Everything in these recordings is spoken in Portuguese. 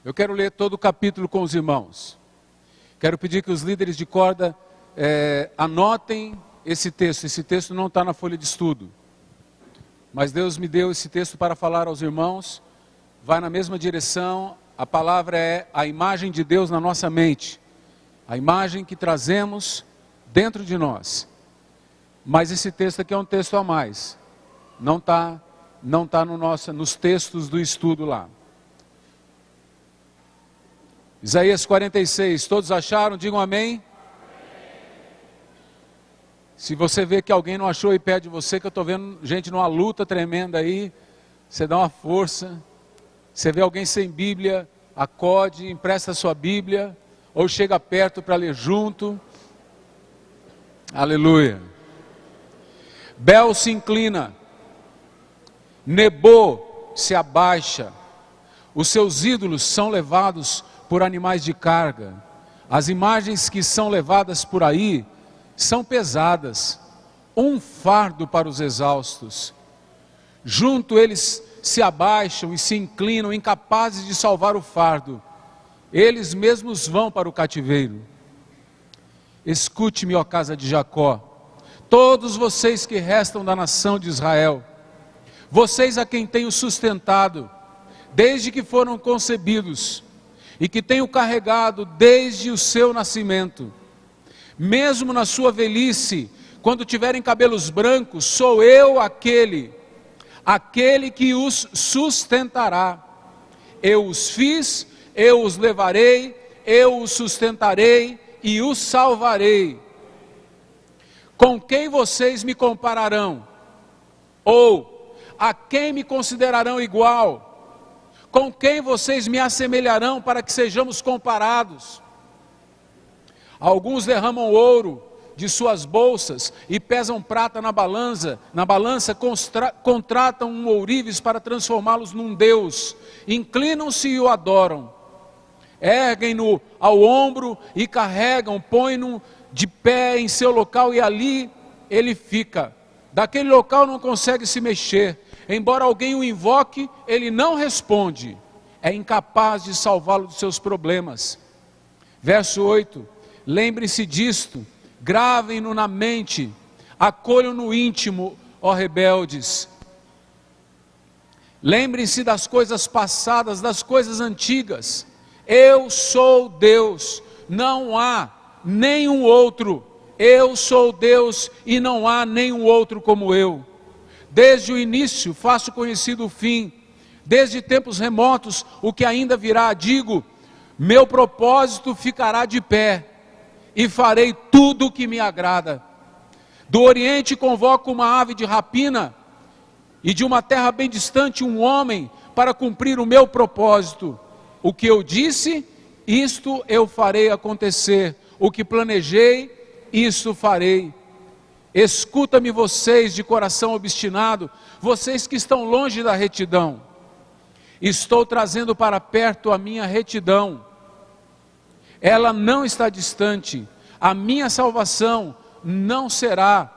Eu quero ler todo o capítulo com os irmãos. Quero pedir que os líderes de corda anotem esse texto. Esse texto não está na folha de estudo. Mas Deus me deu esse texto para falar aos irmãos. Vai na mesma direção. A palavra é a imagem de Deus na nossa mente. A imagem que trazemos dentro de nós. Mas esse texto aqui é um texto a mais. Não está nos textos do estudo lá. Isaías 46, todos acharam? Digam amém. Se você vê que alguém não achou aí perto de você, que eu estou vendo gente numa luta tremenda aí, você dá uma força. Você vê alguém sem Bíblia, acode, empresta a sua Bíblia, ou chega perto para ler junto. Aleluia. Bel se inclina, Nebo se abaixa, os seus ídolos são levados por animais de carga. As imagens que são levadas por aí são pesadas, um fardo para os exaustos. Junto eles se abaixam e se inclinam, incapazes de salvar o fardo. Eles mesmos vão para o cativeiro. Escute-me, ó casa de Jacó, todos vocês que restam da nação de Israel, vocês a quem tenho sustentado, desde que foram concebidos, e que tenho carregado desde o seu nascimento, mesmo na sua velhice, quando tiverem cabelos brancos, sou eu aquele que os sustentará. Eu os fiz, eu os levarei, eu os sustentarei e os salvarei. Com quem vocês me compararão? Ou a quem me considerarão igual? Com quem vocês me assemelharão para que sejamos comparados? Alguns derramam ouro de suas bolsas e pesam prata na balança contratam um ourives para transformá-los num deus, inclinam-se e o adoram, erguem-no ao ombro e carregam, põem-no de pé em seu local e ali ele fica. Daquele local não consegue se mexer. Embora alguém o invoque, ele não responde. É incapaz de salvá-lo dos seus problemas. Verso 8. Lembrem-se disto, gravem-no na mente, acolham no íntimo, ó rebeldes. Lembrem-se das coisas passadas, das coisas antigas. Eu sou Deus, não há nenhum outro. Eu sou Deus e não há nenhum outro como eu. Desde o início faço conhecido o fim, desde tempos remotos o que ainda virá. Digo, meu propósito ficará de pé e farei tudo o que me agrada. Do Oriente convoco uma ave de rapina e de uma terra bem distante um homem para cumprir o meu propósito. O que eu disse, isto eu farei acontecer. O que planejei, isto farei. Escuta-me vocês de coração obstinado, vocês que estão longe da retidão. Estou trazendo para perto a minha retidão. Ela não está distante. A minha salvação não será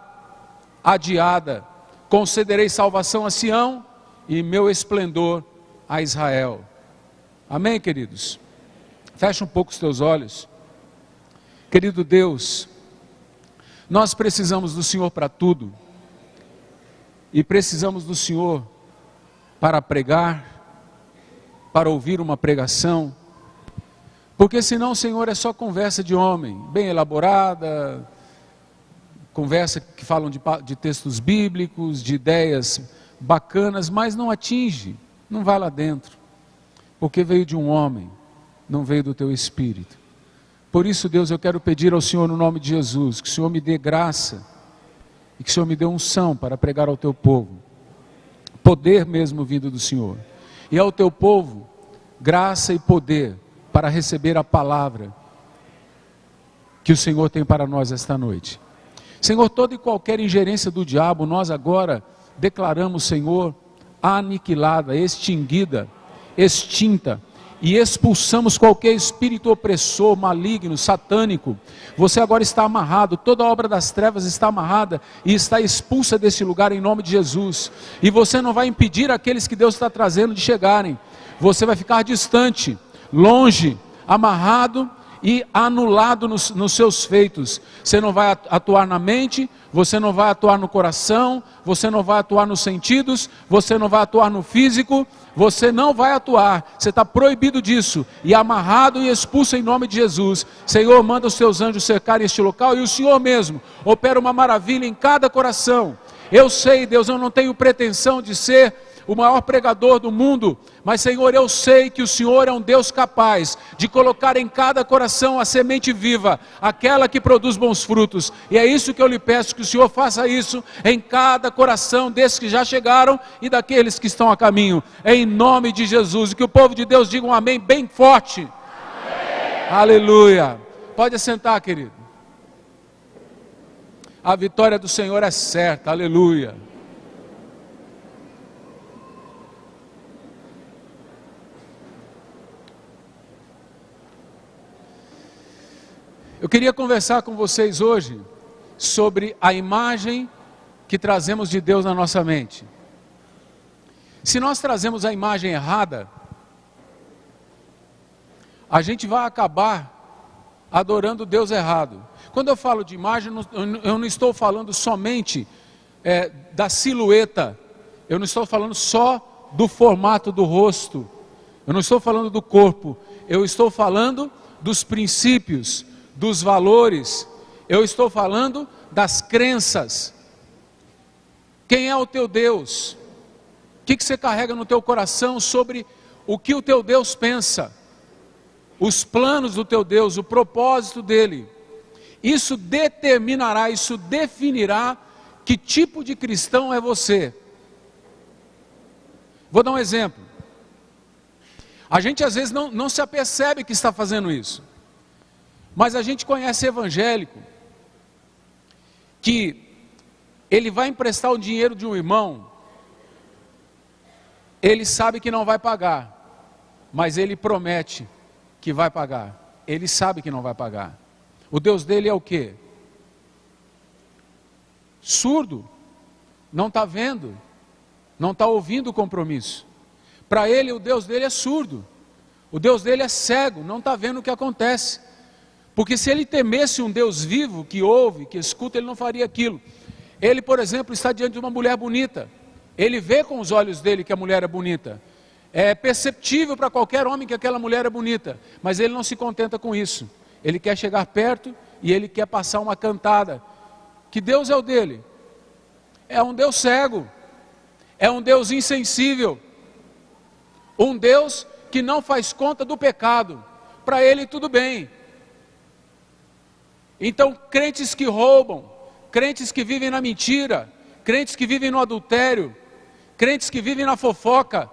adiada. Concederei salvação a Sião e meu esplendor a Israel. Amém, queridos? Fecha um pouco os teus olhos. Querido Deus, nós precisamos do Senhor para tudo, e precisamos do Senhor para pregar, para ouvir uma pregação, porque senão, Senhor, é só conversa de homem, bem elaborada, conversa que falam de textos bíblicos, de ideias bacanas, mas não atinge, não vai lá dentro, porque veio de um homem, não veio do teu Espírito. Por isso, Deus, eu quero pedir ao Senhor no nome de Jesus, que o Senhor me dê graça, e que o Senhor me dê unção para pregar ao teu povo, poder mesmo vindo do Senhor, e ao teu povo, graça e poder para receber a palavra que o Senhor tem para nós esta noite. Senhor, toda e qualquer ingerência do diabo, nós agora declaramos, Senhor, aniquilada, extinguida, extinta, e expulsamos qualquer espírito opressor, maligno, satânico. Você agora está amarrado, toda obra das trevas está amarrada e está expulsa desse lugar em nome de Jesus. E você não vai impedir aqueles que Deus está trazendo de chegarem. Você vai ficar distante, longe, amarrado e anulado nos seus feitos. Você não vai atuar na mente, você não vai atuar no coração, você não vai atuar nos sentidos, você não vai atuar no físico, você não vai atuar, você está proibido disso, e amarrado e expulso em nome de Jesus. Senhor, manda os teus anjos cercarem este local, e o Senhor mesmo opera uma maravilha em cada coração. Eu sei, Deus, eu não tenho pretensão de ser o maior pregador do mundo, mas Senhor, eu sei que o Senhor é um Deus capaz de colocar em cada coração a semente viva, aquela que produz bons frutos, e é isso que eu lhe peço, que o Senhor faça isso em cada coração desses que já chegaram e daqueles que estão a caminho, em nome de Jesus, e que o povo de Deus diga um amém bem forte. Amém. Aleluia. Pode assentar, querido. A vitória do Senhor é certa, aleluia. Eu queria conversar com vocês hoje sobre a imagem que trazemos de Deus na nossa mente. Se nós trazemos a imagem errada, a gente vai acabar adorando Deus errado. Quando eu falo de imagem, eu não estou falando somente da silhueta, eu não estou falando só do formato do rosto, eu não estou falando do corpo, eu estou falando dos princípios, dos valores, eu estou falando das crenças. Quem é o teu Deus? O que você carrega no teu coração sobre o que o teu Deus pensa? Os planos do teu Deus, o propósito dele. Isso determinará, isso definirá que tipo de cristão é você. Vou dar um exemplo. A gente às vezes não se apercebe que está fazendo isso. Mas a gente conhece evangélico, que ele vai emprestar o dinheiro de um irmão, ele sabe que não vai pagar, mas ele promete que vai pagar, ele sabe que não vai pagar. O Deus dele é o quê? Surdo, não está vendo, não está ouvindo o compromisso. Para ele o Deus dele é surdo, o Deus dele é cego, não está vendo o que acontece. Porque se ele temesse um Deus vivo, que ouve, que escuta, ele não faria aquilo. Ele, por exemplo, está diante de uma mulher bonita. Ele vê com os olhos dele que a mulher é bonita. É perceptível para qualquer homem que aquela mulher é bonita. Mas ele não se contenta com isso. Ele quer chegar perto e ele quer passar uma cantada. Que Deus é o dele? É um Deus cego. É um Deus insensível. Um Deus que não faz conta do pecado. Para ele tudo bem. Então, crentes que roubam, crentes que vivem na mentira, crentes que vivem no adultério, crentes que vivem na fofoca,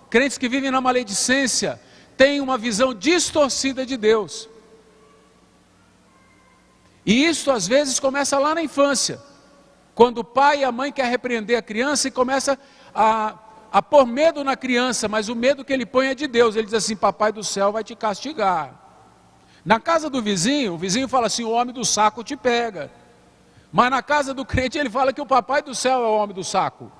crentes que vivem na maledicência, têm uma visão distorcida de Deus. E isso às vezes começa lá na infância, quando o pai e a mãe querem repreender a criança e começa a pôr medo na criança, mas o medo que ele põe é de Deus. Ele diz assim: papai do céu vai te castigar. Na casa do vizinho, o vizinho fala assim: o homem do saco te pega. Mas na casa do crente ele fala que o papai do céu é o homem do saco.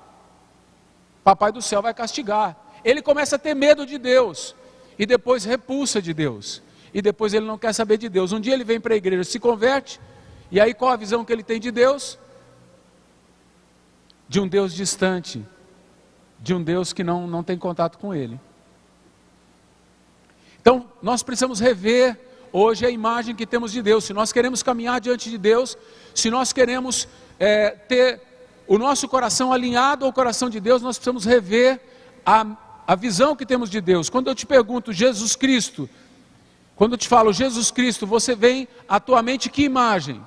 Papai do céu vai castigar. Ele começa a ter medo de Deus, e depois repulsa de Deus, e depois ele não quer saber de Deus. Um dia ele vem para a igreja, se converte, e aí qual a visão que ele tem de Deus? De um Deus distante, de um Deus que não tem contato com ele. Então nós precisamos rever hoje a imagem que temos de Deus. Se nós queremos caminhar diante de Deus, se nós queremos ter o nosso coração alinhado ao coração de Deus, nós precisamos rever a visão que temos de Deus. Quando eu te pergunto Jesus Cristo, quando eu te falo Jesus Cristo, você vem à tua mente que imagem?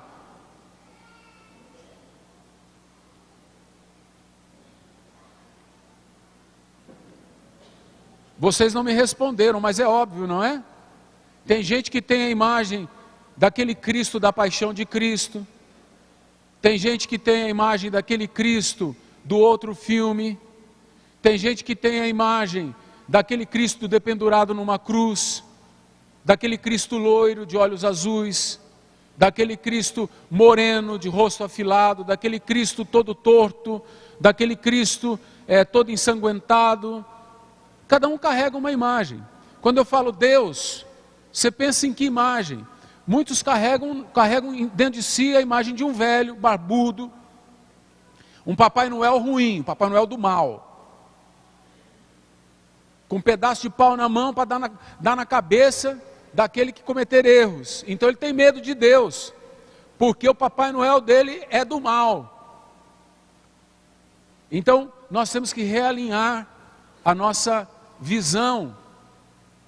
Vocês não me responderam, mas é óbvio, não é? Tem gente que tem a imagem daquele Cristo da paixão de Cristo. Tem gente que tem a imagem daquele Cristo do outro filme. Tem gente que tem a imagem daquele Cristo dependurado numa cruz. Daquele Cristo loiro de olhos azuis. Daquele Cristo moreno de rosto afilado. Daquele Cristo todo torto. Daquele Cristo todo ensanguentado. Cada um carrega uma imagem. Quando eu falo Deus, você pensa em que imagem? Muitos carregam dentro de si a imagem de um velho, barbudo, um Papai Noel ruim, Papai Noel do mal, com um pedaço de pau na mão para dar na cabeça daquele que cometer erros. Então ele tem medo de Deus, porque o Papai Noel dele é do mal. Então nós temos que realinhar a nossa visão.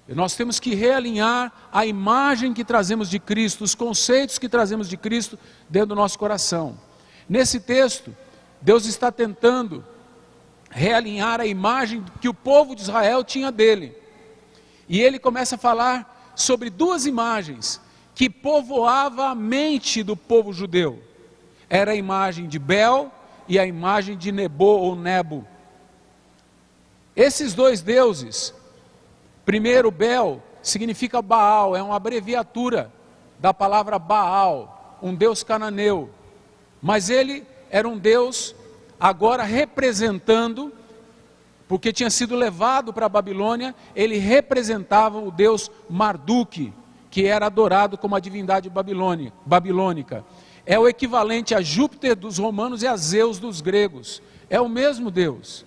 Nós temos que realinhar a imagem que trazemos de Cristo, os conceitos que trazemos de Cristo dentro do nosso coração. Nesse texto, Deus está tentando realinhar a imagem que o povo de Israel tinha dele. E ele começa a falar sobre duas imagens que povoavam a mente do povo judeu. Era a imagem de Bel e a imagem de Nebo ou Nebo. Esses dois deuses, primeiro, Bel significa Baal, é uma abreviatura da palavra Baal, um deus cananeu. Mas ele era um deus agora representando, porque tinha sido levado para a Babilônia, ele representava o deus Marduk, que era adorado como a divindade babilônica. É o equivalente a Júpiter dos romanos e a Zeus dos gregos. É o mesmo Deus,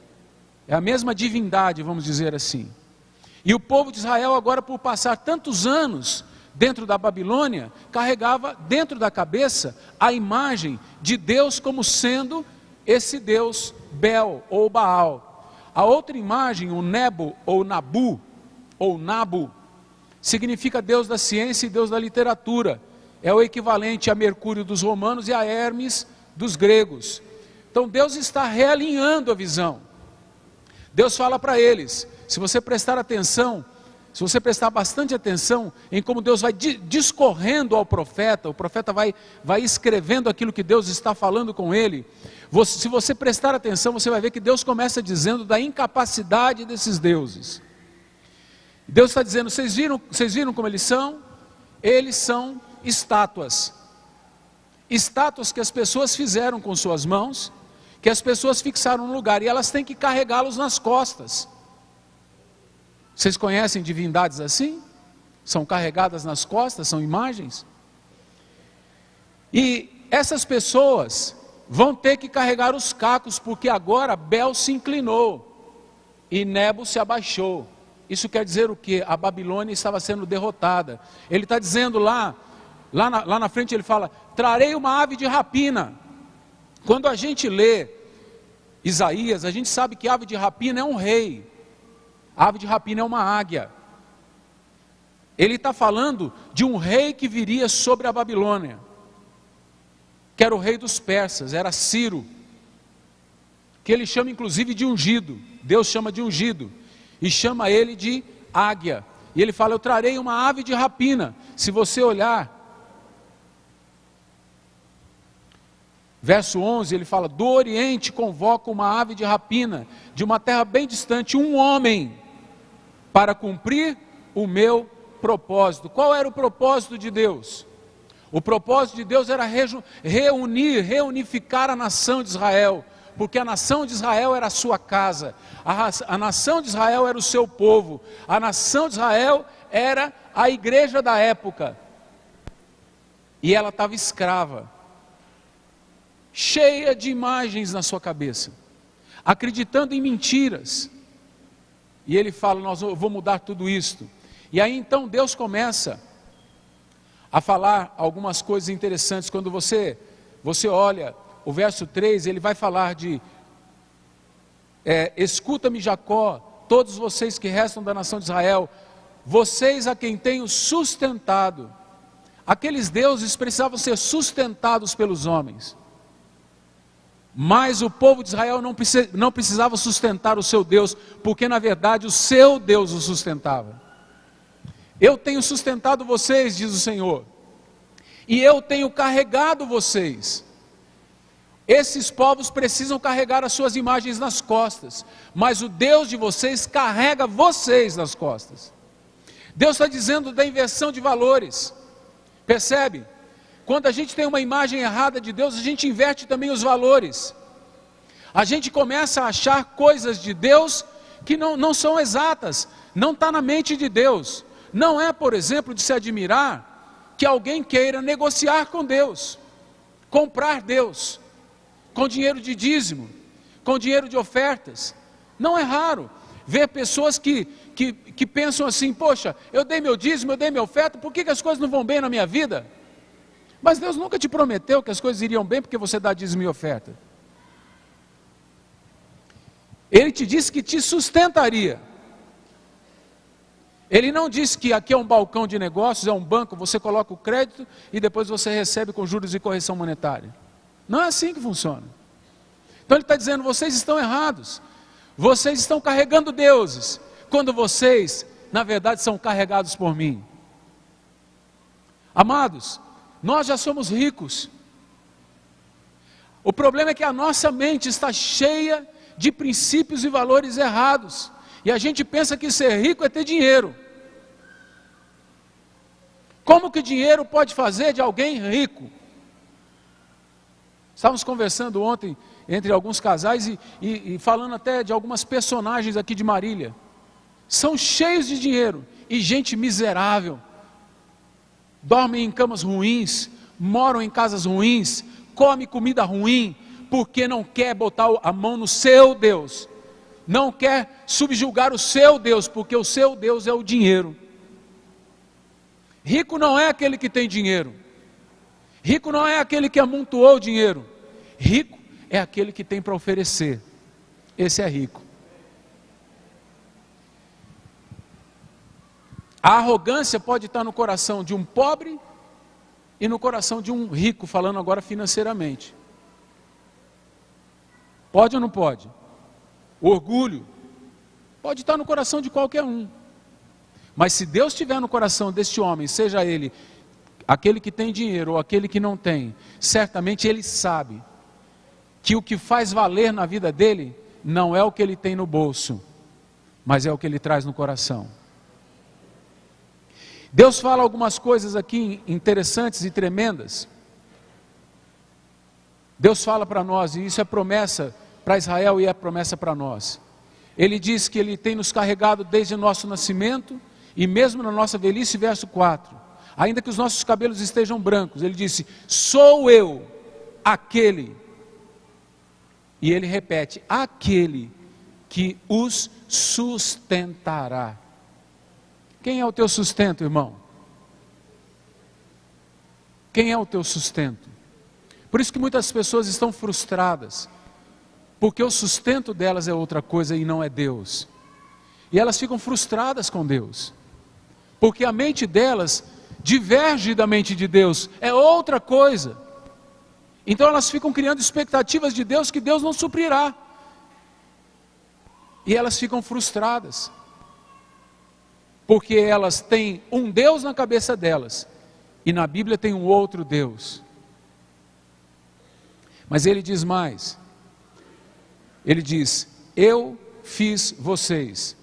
é a mesma divindade, vamos dizer assim. E o povo de Israel agora, por passar tantos anos dentro da Babilônia, carregava dentro da cabeça a imagem de Deus como sendo esse Deus Bel ou Baal. A outra imagem, o Nebo ou Nabu, ou Nabu, significa Deus da ciência e Deus da literatura. É o equivalente a Mercúrio dos romanos e a Hermes dos gregos. Então Deus está realinhando a visão. Deus fala para eles, se você prestar atenção, se você prestar bastante atenção em como Deus vai discorrendo ao profeta, o profeta vai escrevendo aquilo que Deus está falando com ele, se você prestar atenção, você vai ver que Deus começa dizendo da incapacidade desses deuses. Deus está dizendo, vocês viram como eles são? Eles são estátuas. Estátuas que as pessoas fizeram com suas mãos, que as pessoas fixaram no lugar, e elas têm que carregá-los nas costas. Vocês conhecem divindades assim? São carregadas nas costas, são imagens. E essas pessoas vão ter que carregar os cacos, porque agora Bel se inclinou e Nebo se abaixou. Isso quer dizer o quê? A Babilônia estava sendo derrotada. Ele está dizendo lá na frente ele fala, trarei uma ave de rapina. Quando a gente lê Isaías, a gente sabe que ave de rapina é um rei. A ave de rapina é uma águia. Ele está falando de um rei que viria sobre a Babilônia, que era o rei dos persas, era Ciro, que ele chama inclusive de ungido. Deus chama de ungido e chama ele de águia. E ele fala, eu trarei uma ave de rapina. Se você olhar verso 11, ele fala, do Oriente convoca uma ave de rapina, de uma terra bem distante, um homem, para cumprir o meu propósito. Qual era o propósito de Deus? O propósito de Deus era reunificar a nação de Israel, porque a nação de Israel era a sua casa, a nação de Israel era o seu povo, a nação de Israel era a igreja da época, e ela estava escrava, cheia de imagens na sua cabeça, acreditando em mentiras. E ele fala, eu vou mudar tudo isto. E aí então Deus começa a falar algumas coisas interessantes. Quando você olha o verso 3, ele vai falar de escuta-me Jacó, todos vocês que restam da nação de Israel, vocês a quem tenho sustentado. Aqueles deuses precisavam ser sustentados pelos homens, mas o povo de Israel não precisava sustentar o seu Deus, porque na verdade o seu Deus o sustentava. Eu tenho sustentado vocês, diz o Senhor, e eu tenho carregado vocês. Esses povos precisam carregar as suas imagens nas costas, mas o Deus de vocês carrega vocês nas costas. Deus está dizendo da inversão de valores, percebe? Quando a gente tem uma imagem errada de Deus, a gente inverte também os valores. A gente começa a achar coisas de Deus que não são exatas. não está na mente de Deus. Não é, por exemplo, de se admirar que alguém queira negociar com Deus, comprar Deus, com dinheiro de dízimo, com dinheiro de ofertas. Não é raro ver pessoas que pensam assim: poxa, eu dei meu dízimo, eu dei minha oferta, por que as coisas não vão bem na minha vida? Mas Deus nunca te prometeu que as coisas iriam bem porque você dá dízimo e oferta. Ele te disse que te sustentaria. Ele não disse que aqui é um balcão de negócios, é um banco, você coloca o crédito e depois você recebe com juros e correção monetária. Não é assim que funciona. Então ele está dizendo: vocês estão errados. Vocês estão carregando deuses, quando vocês, na verdade, são carregados por mim. Amados, nós já somos ricos. O problema é que a nossa mente está cheia de princípios e valores errados. E a gente pensa que ser rico é ter dinheiro. Como que dinheiro pode fazer de alguém rico? Estávamos conversando ontem entre alguns casais e falando até de algumas personagens aqui de Marília. São cheios de dinheiro e gente miserável. Dormem em camas ruins, moram em casas ruins, come comida ruim, porque não quer botar a mão no seu Deus. Não quer subjugar o seu Deus, porque o seu Deus é o dinheiro. Rico não é aquele que tem dinheiro. Rico não é aquele que amontoou dinheiro. Rico é aquele que tem para oferecer. Esse é rico. A arrogância pode estar no coração de um pobre e no coração de um rico, falando agora financeiramente. Pode ou não pode? O orgulho pode estar no coração de qualquer um. Mas se Deus estiver no coração deste homem, seja ele aquele que tem dinheiro ou aquele que não tem, certamente ele sabe que o que faz valer na vida dele não é o que ele tem no bolso, mas é o que ele traz no coração. Deus fala algumas coisas aqui interessantes e tremendas. Deus fala para nós, e isso é promessa para Israel e é promessa para nós. Ele diz que Ele tem nos carregado desde o nosso nascimento, e mesmo na nossa velhice, verso 4, ainda que os nossos cabelos estejam brancos, Ele disse: sou eu, aquele, e Ele repete, aquele que os sustentará. Quem é o teu sustento, irmão? Quem é o teu sustento? Por isso que muitas pessoas estão frustradas, porque o sustento delas é outra coisa e não é Deus. E elas ficam frustradas com Deus, porque a mente delas diverge da mente de Deus, é outra coisa. Então elas ficam criando expectativas de Deus que Deus não suprirá. E elas ficam frustradas, porque elas têm um Deus na cabeça delas, e na Bíblia tem um outro Deus. Mas ele diz mais, ele diz: eu fiz vocês.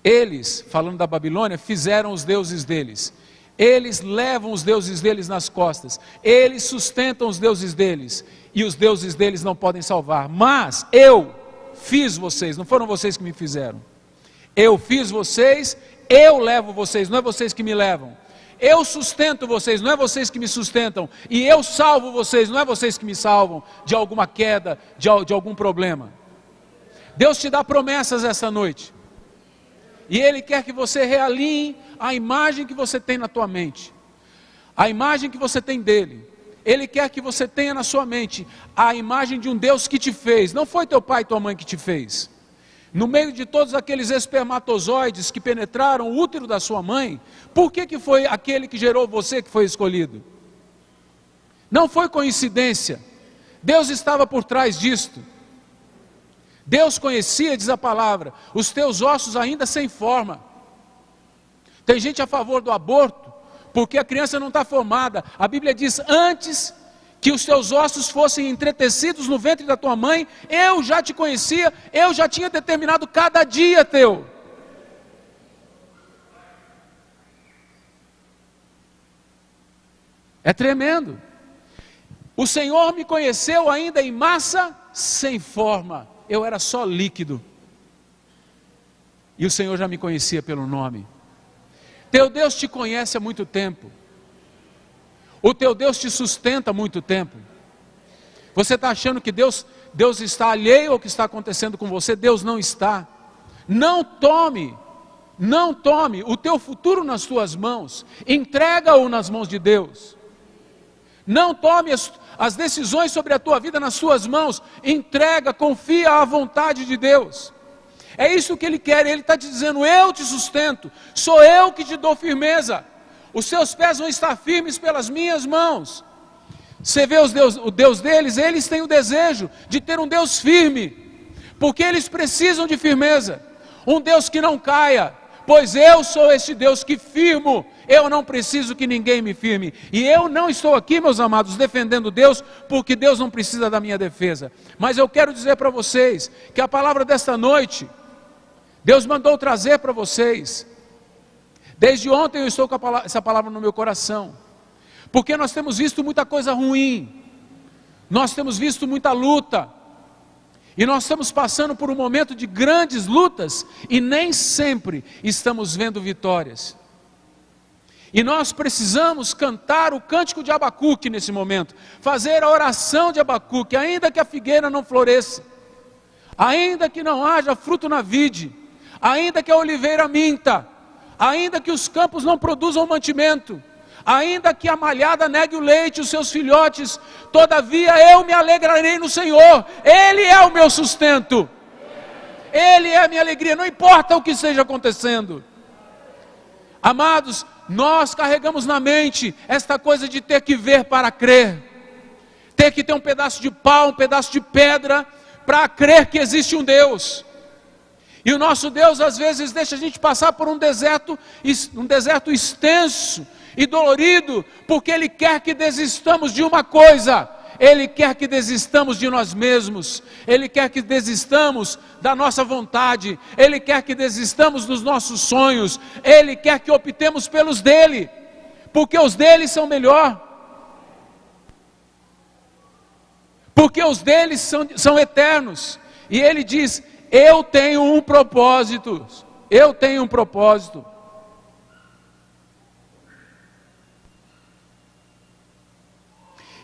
Eles, falando da Babilônia, fizeram os deuses deles. Eles levam os deuses deles nas costas. Eles sustentam os deuses deles. E os deuses deles não podem salvar. Mas eu fiz vocês, não foram vocês que me fizeram. Eu fiz vocês, eu levo vocês, não é vocês que me levam. Eu sustento vocês, não é vocês que me sustentam. E eu salvo vocês, não é vocês que me salvam de alguma queda, de algum problema. Deus te dá promessas essa noite. E Ele quer que você realinhe a imagem que você tem na tua mente. A imagem que você tem dEle. Ele quer que você tenha na sua mente a imagem de um Deus que te fez. Não foi teu pai e tua mãe que te fez. No meio de todos aqueles espermatozoides que penetraram o útero da sua mãe, por que foi aquele que gerou você que foi escolhido? Não foi coincidência. Deus estava por trás disto. Deus conhecia, diz a palavra, os teus ossos ainda sem forma. Tem gente a favor do aborto, porque a criança não está formada. A Bíblia diz: antes que os teus ossos fossem entretecidos no ventre da tua mãe, eu já te conhecia, eu já tinha determinado cada dia teu. É tremendo. O Senhor me conheceu ainda em massa sem forma. Eu era só líquido. E o Senhor já me conhecia pelo nome. Teu Deus te conhece há muito tempo. O teu Deus te sustenta há muito tempo. Você está achando que Deus está alheio ao que está acontecendo com você? Deus não está. Não tome o teu futuro nas tuas mãos. Entrega-o nas mãos de Deus. Não tome as decisões sobre a tua vida nas tuas mãos. Entrega, confia à vontade de Deus. É isso que Ele quer. Ele está te dizendo: eu te sustento, sou eu que te dou firmeza. Os seus pés vão estar firmes pelas minhas mãos. Você vê o Deus deles, eles têm o desejo de ter um Deus firme, porque eles precisam de firmeza. Um Deus que não caia, pois eu sou este Deus que firmo. Eu não preciso que ninguém me firme. E eu não estou aqui, meus amados, defendendo Deus, porque Deus não precisa da minha defesa. Mas eu quero dizer para vocês, que a palavra desta noite, Deus mandou trazer para vocês. Desde ontem eu estou com essa palavra no meu coração, porque nós temos visto muita coisa ruim, nós temos visto muita luta, e nós estamos passando por um momento de grandes lutas, e nem sempre estamos vendo vitórias. E nós precisamos cantar o cântico de Abacuque nesse momento, fazer a oração de Abacuque, ainda que a figueira não floresça, ainda que não haja fruto na vide, ainda que a oliveira minta, ainda que os campos não produzam mantimento, ainda que a malhada negue o leite, os seus filhotes, todavia eu me alegrarei no Senhor. Ele é o meu sustento, Ele é a minha alegria, não importa o que esteja acontecendo. Amados, nós carregamos na mente esta coisa de ter que ver para crer, ter que ter um pedaço de pau, um pedaço de pedra, para crer que existe um Deus. E o nosso Deus às vezes deixa a gente passar por um deserto extenso e dolorido, porque Ele quer que desistamos de uma coisa: Ele quer que desistamos de nós mesmos, Ele quer que desistamos da nossa vontade, Ele quer que desistamos dos nossos sonhos, Ele quer que optemos pelos dele, porque os dele são melhor, porque os deles são eternos. E Ele diz: eu tenho um propósito, eu tenho um propósito.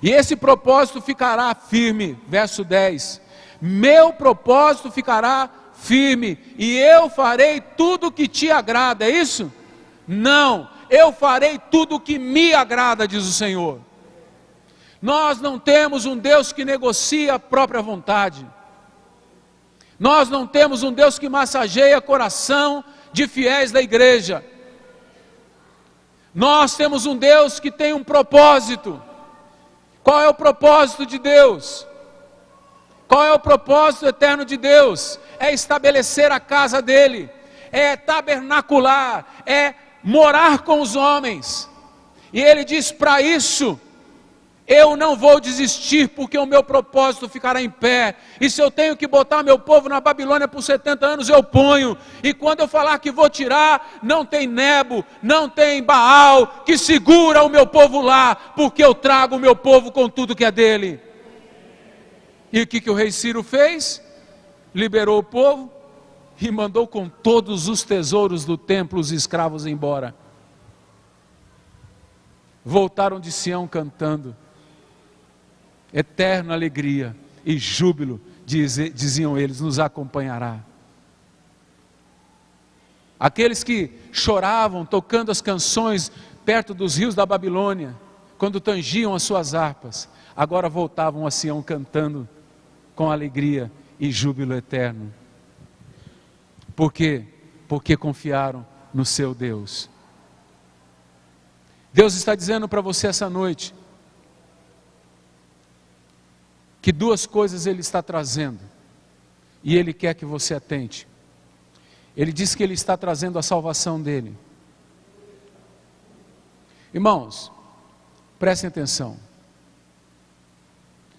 E esse propósito ficará firme, verso 10, meu propósito ficará firme, e eu farei tudo o que te agrada, é isso? Não, eu farei tudo o que me agrada, diz o Senhor. Nós não temos um Deus que negocia a própria vontade. Nós não temos um Deus que massageia coração de fiéis da igreja. Nós temos um Deus que tem um propósito. Qual é o propósito de Deus? Qual é o propósito eterno de Deus? É estabelecer a casa dele, é tabernacular, é morar com os homens. E Ele diz: para isso eu não vou desistir, porque o meu propósito ficará em pé. E se eu tenho que botar meu povo na Babilônia por 70 anos, eu ponho. E quando eu falar que vou tirar, não tem Nebo, não tem Baal que segura o meu povo lá, porque eu trago o meu povo com tudo que é dele. E o que o rei Ciro fez? Liberou o povo e mandou com todos os tesouros do templo os escravos embora. Voltaram de Sião cantando: eterna alegria e júbilo, diziam eles, nos acompanhará. Aqueles que choravam tocando as canções perto dos rios da Babilônia, quando tangiam as suas harpas, agora voltavam a Sião cantando com alegria e júbilo eterno. Por quê? Porque confiaram no seu Deus. Deus está dizendo para você essa noite que duas coisas Ele está trazendo, e Ele quer que você atente. Ele diz que Ele está trazendo a salvação dEle. Irmãos, prestem atenção.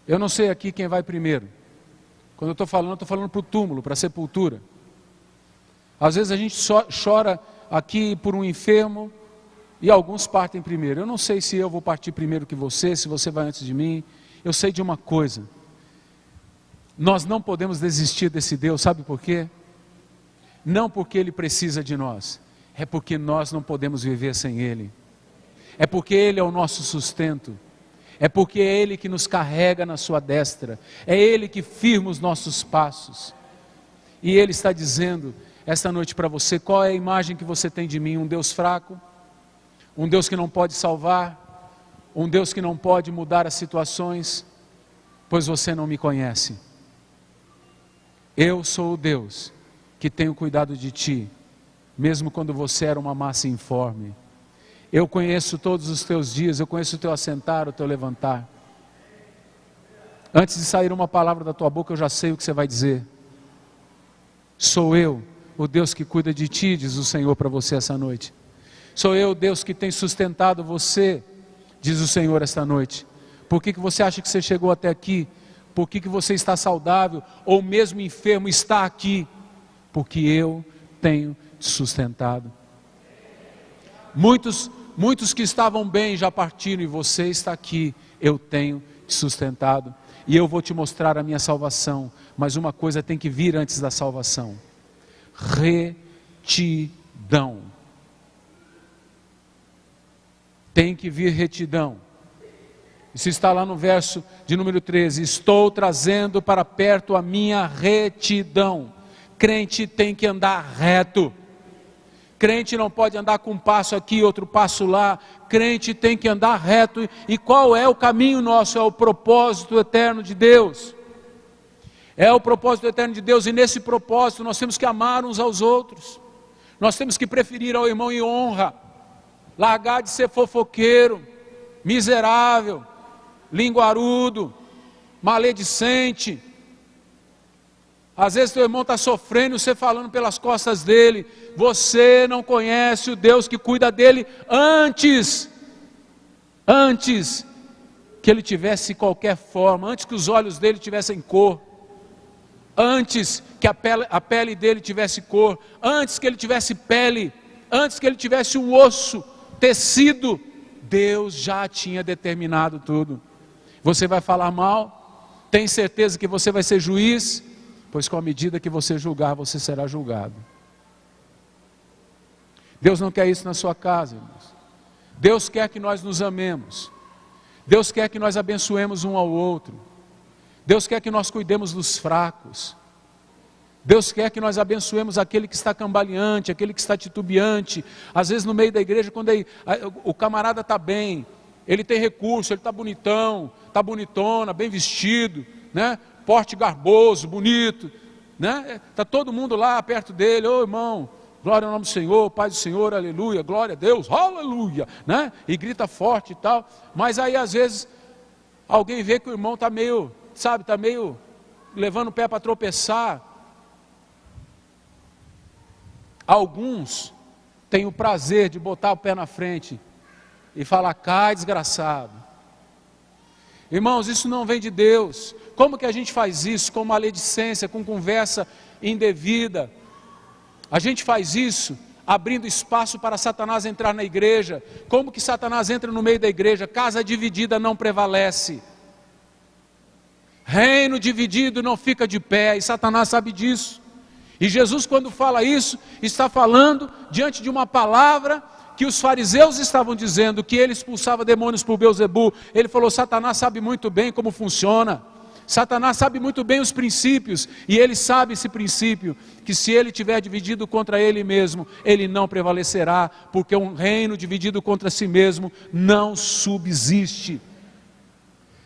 Eu não sei aqui quem vai primeiro. Quando eu estou falando para o túmulo, para a sepultura. Às vezes a gente chora aqui por um enfermo, e alguns partem primeiro. Eu não sei se eu vou partir primeiro que você, se você vai antes de mim. Eu sei de uma coisa: nós não podemos desistir desse Deus, sabe por quê? não porque Ele precisa de nós, é porque nós não podemos viver sem Ele, é porque Ele é o nosso sustento, é porque é Ele que nos carrega na sua destra, é Ele que firma os nossos passos. E Ele está dizendo esta noite para você: qual é a imagem que você tem de mim? Um Deus fraco? Um Deus que não pode salvar? Um Deus que não pode mudar as situações? Pois você não me conhece. Eu sou o Deus que tenho cuidado de ti, mesmo quando você era uma massa informe. Eu conheço todos os teus dias, eu conheço o teu assentar, o teu levantar. Antes de sair uma palavra da tua boca, eu já sei o que você vai dizer. Sou eu, o Deus que cuida de ti, diz o Senhor para você essa noite. Sou eu, Deus, que tem sustentado você, diz o Senhor esta noite. Por que você acha que você chegou até aqui? Por que você está saudável ou mesmo enfermo está aqui? Porque eu tenho te sustentado. Muitos que estavam bem já partiram e você está aqui. Eu tenho te sustentado e eu vou te mostrar a minha salvação. Mas uma coisa tem que vir antes da salvação: retidão. Tem que vir retidão. Isso está lá no verso de número 13: estou trazendo para perto a minha retidão. Crente tem que andar reto. Crente não pode andar com um passo aqui, outro passo lá. Crente tem que andar reto. E qual é o caminho nosso? É o propósito eterno de Deus. É o propósito eterno de Deus. E nesse propósito nós temos que amar uns aos outros. Nós temos que preferir ao irmão em honra. Largar de ser fofoqueiro, miserável, linguarudo, maledicente. Às vezes teu irmão está sofrendo, você falando pelas costas dele. Você não conhece o Deus que cuida dele antes que ele tivesse qualquer forma, antes que os olhos dele tivessem cor, antes que a pele dele tivesse cor, antes que ele tivesse pele, antes que ele tivesse um osso, tecido. Deus já tinha determinado tudo. Você vai falar mal? Tem certeza que você vai ser juiz? Pois com a medida que você julgar, você será julgado. Deus não quer isso na sua casa, irmãos. Deus quer que nós nos amemos. Deus quer que nós abençoemos um ao outro. Deus quer que nós cuidemos dos fracos. Deus quer que nós abençoemos aquele que está cambaleante, aquele que está titubeante. Às vezes no meio da igreja, quando o camarada está bem, ele tem recurso, ele está bonitão, está bonitona, bem vestido, né? Porte garboso, bonito, né? Está todo mundo lá perto dele: ô irmão, glória ao nome do Senhor, Paz do Senhor, aleluia, glória a Deus, aleluia, né? E grita forte e tal. Mas aí às vezes alguém vê que o irmão está meio, sabe, está meio levando o pé para tropeçar. Alguns têm o prazer de botar o pé na frente e falar: cai, desgraçado. Irmãos, isso não vem de Deus. Como que a gente faz isso? Com maledicência, com conversa indevida. A gente faz isso abrindo espaço para Satanás entrar na igreja. Como que Satanás entra no meio da igreja? Casa dividida não prevalece. Reino dividido não fica de pé, e Satanás sabe disso. E Jesus, quando fala isso, está falando diante de uma palavra que os fariseus estavam dizendo, que ele expulsava demônios por Beelzebu. Ele falou: Satanás sabe muito bem como funciona. Satanás sabe muito bem os princípios, e ele sabe esse princípio, que se ele tiver dividido contra ele mesmo, ele não prevalecerá, porque um reino dividido contra si mesmo não subsiste.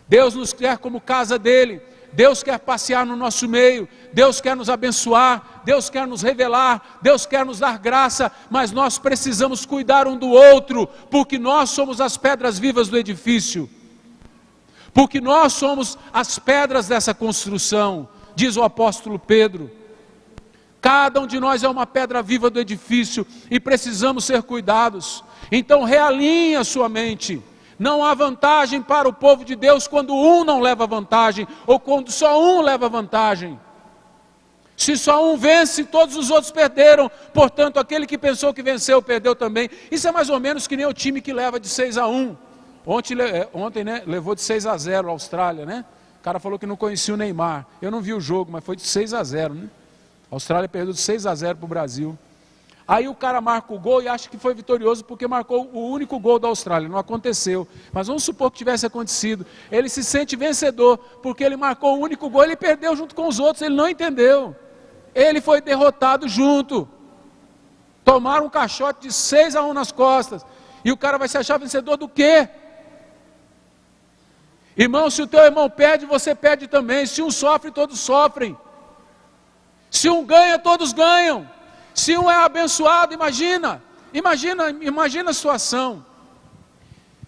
Deus nos quer como casa dele. Deus quer passear no nosso meio, Deus quer nos abençoar, Deus quer nos revelar, Deus quer nos dar graça, mas nós precisamos cuidar um do outro, porque nós somos as pedras vivas do edifício, porque nós somos as pedras dessa construção, diz o apóstolo Pedro. Cada um de nós é uma pedra viva do edifício e precisamos ser cuidados. Então realinhe a sua mente. Não há vantagem para o povo de Deus quando um não leva vantagem, ou quando só um leva vantagem. Se só um vence, todos os outros perderam. Portanto, aquele que pensou que venceu, perdeu também. Isso é mais ou menos que nem o time que leva de 6-1. Ontem, né, levou de 6-0 a Austrália, né? O cara falou que não conhecia o Neymar. Eu não vi o jogo, mas foi de 6-0, né? A Austrália perdeu de 6-0 para o Brasil. Aí o cara marca o gol e acha que foi vitorioso porque marcou o único gol da Austrália. Não aconteceu. Mas vamos supor que tivesse acontecido. Ele se sente vencedor porque ele marcou o único gol, ele perdeu junto com os outros, ele não entendeu. Ele foi derrotado junto. Tomaram um caixote de 6-1 nas costas. E o cara vai se achar vencedor do quê? Irmão, se o teu irmão perde, você perde também. Se um sofre, todos sofrem. Se um ganha, todos ganham. Se um é abençoado, imagina a situação.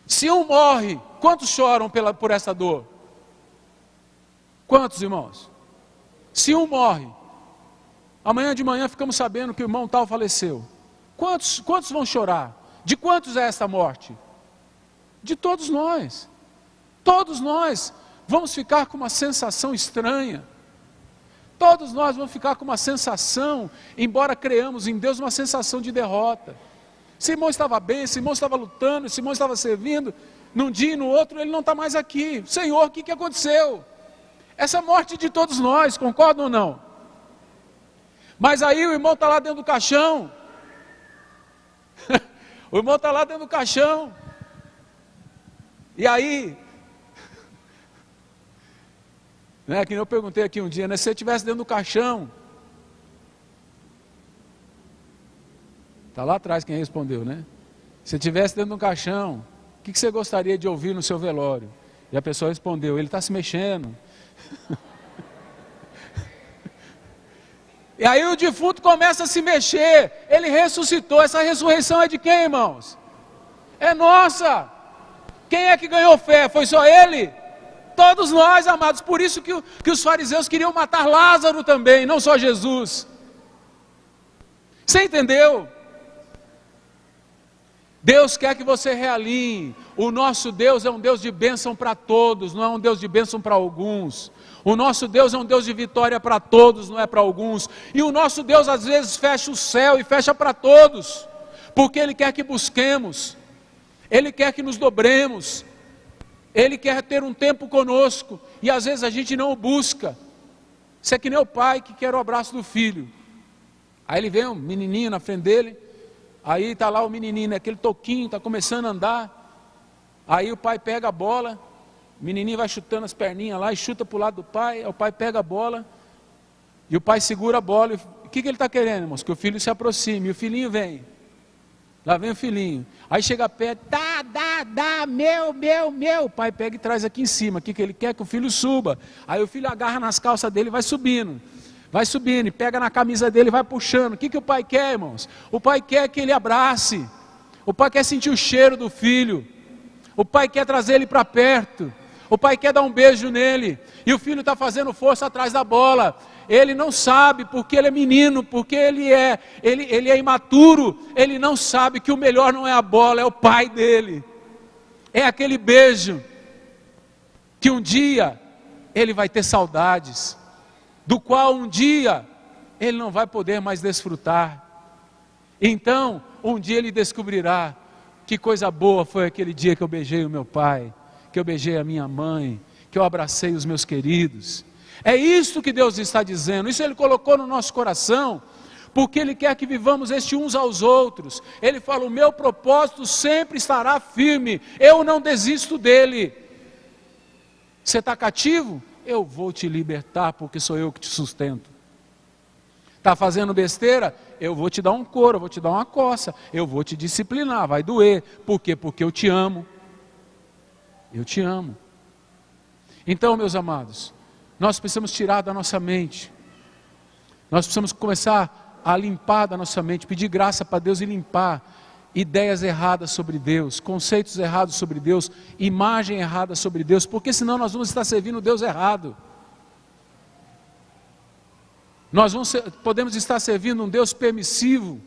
Se um morre, quantos choram por essa dor? Quantos, irmãos? Se um morre, amanhã de manhã ficamos sabendo que o irmão tal faleceu. Quantos vão chorar? De quantos é esta morte? De todos nós. Todos nós vamos ficar com uma sensação estranha. Todos nós vamos ficar com uma sensação, embora creamos em Deus, uma sensação de derrota. Esse irmão estava bem, esse irmão estava lutando, esse irmão estava servindo, num dia e no outro ele não está mais aqui. Senhor, o que aconteceu? Essa morte de todos nós, concordam ou não? Mas aí o irmão está lá dentro do caixão. O irmão está lá dentro do caixão. E aí... Que eu perguntei aqui um dia, se você estivesse dentro do caixão, está lá atrás quem respondeu, Se você estivesse dentro do caixão, o que você gostaria de ouvir no seu velório? E a pessoa respondeu, ele está se mexendo. E aí o defunto começa a se mexer, ele ressuscitou. Essa ressurreição é de quem, irmãos? É nossa. Quem é que ganhou fé? Foi só ele? Todos nós, amados. Por isso que os fariseus queriam matar Lázaro também, não só Jesus. Você entendeu? Deus quer que você realinhe. O nosso Deus é um Deus de bênção para todos, não é um Deus de bênção para alguns. O nosso Deus é um Deus de vitória para todos, não é para alguns. E o nosso Deus às vezes fecha o céu e fecha para todos, porque Ele quer que busquemos, Ele quer que nos dobremos, Ele quer ter um tempo conosco, e às vezes a gente não o busca. Isso é que nem o pai que quer o abraço do filho. Aí ele vem um menininho na frente dele, aí está lá o menininho, aquele toquinho, está começando a andar. Aí o pai pega a bola, o menininho vai chutando as perninhas lá e chuta para o lado do pai. Aí o pai pega a bola, e o pai segura a bola. O que ele está querendo, irmãos? Que o filho se aproxime, e o filhinho vem. Lá vem o filhinho, aí chega perto, dá, meu, o pai pega e traz aqui em cima, o que ele quer? Que o filho suba. Aí o filho agarra nas calças dele e vai subindo, e pega na camisa dele e vai puxando. O que o pai quer, irmãos? O pai quer que ele abrace, o pai quer sentir o cheiro do filho, o pai quer trazer ele para perto, o pai quer dar um beijo nele, e o filho está fazendo força atrás da bola. Ele não sabe, porque ele é menino, porque ele é imaturo, ele não sabe que o melhor não é a bola, é o pai dele. É aquele beijo, que um dia ele vai ter saudades, do qual um dia ele não vai poder mais desfrutar. Então, um dia ele descobrirá, que coisa boa foi aquele dia que eu beijei o meu pai, que eu beijei a minha mãe, que eu abracei os meus queridos. É isso que Deus está dizendo, isso Ele colocou no nosso coração, porque Ele quer que vivamos este uns aos outros. Ele fala, o meu propósito sempre estará firme, eu não desisto dele. Você está cativo? Eu vou te libertar, porque sou eu que te sustento. Está fazendo besteira? Eu vou te dar um couro, eu vou te dar uma coça, eu vou te disciplinar, vai doer. Por quê? Porque eu te amo. Eu te amo. Então, meus amados, nós precisamos tirar da nossa mente, nós precisamos começar a limpar da nossa mente, pedir graça para Deus e limpar ideias erradas sobre Deus, conceitos errados sobre Deus, imagem errada sobre Deus, porque senão nós vamos estar servindo o Deus errado. Podemos estar servindo um Deus permissivo,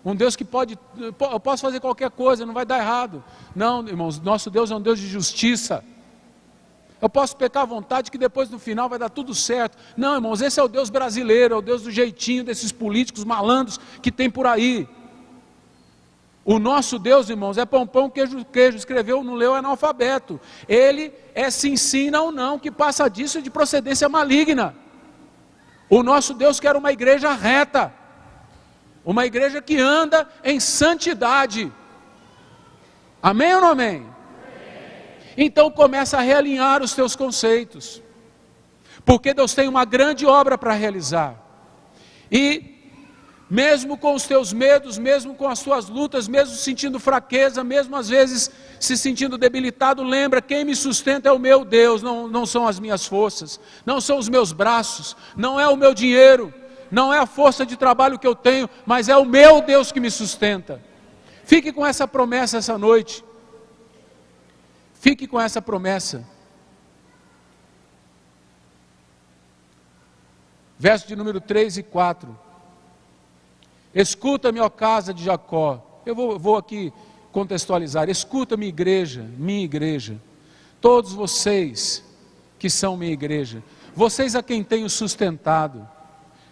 um Deus que eu posso fazer qualquer coisa, não vai dar errado. Não, irmãos, nosso Deus é um Deus de justiça. Eu posso pecar à vontade que depois no final vai dar tudo certo. Não, irmãos, esse é o Deus brasileiro, é o Deus do jeitinho desses políticos malandros que tem por aí. O nosso Deus, irmãos, é pão, pão, queijo, queijo. Escreveu, não leu, é analfabeto. Ele é sim, sim, não, não, que passa disso de procedência maligna. O nosso Deus quer uma igreja reta, uma igreja que anda em santidade. Amém ou não amém? Então começa a realinhar os teus conceitos, porque Deus tem uma grande obra para realizar. E mesmo com os teus medos, mesmo com as tuas lutas, mesmo sentindo fraqueza, mesmo às vezes se sentindo debilitado, lembra, quem me sustenta é o meu Deus, não são as minhas forças, não são os meus braços, não é o meu dinheiro, não é a força de trabalho que eu tenho, mas é o meu Deus que me sustenta. Fique com essa promessa essa noite. Fique com essa promessa. Verso de número 3 e 4. Escuta-me, ó casa de Jacó. Eu vou aqui contextualizar. Escuta-me, igreja, minha igreja. Todos vocês que são minha igreja. Vocês a quem tenho sustentado,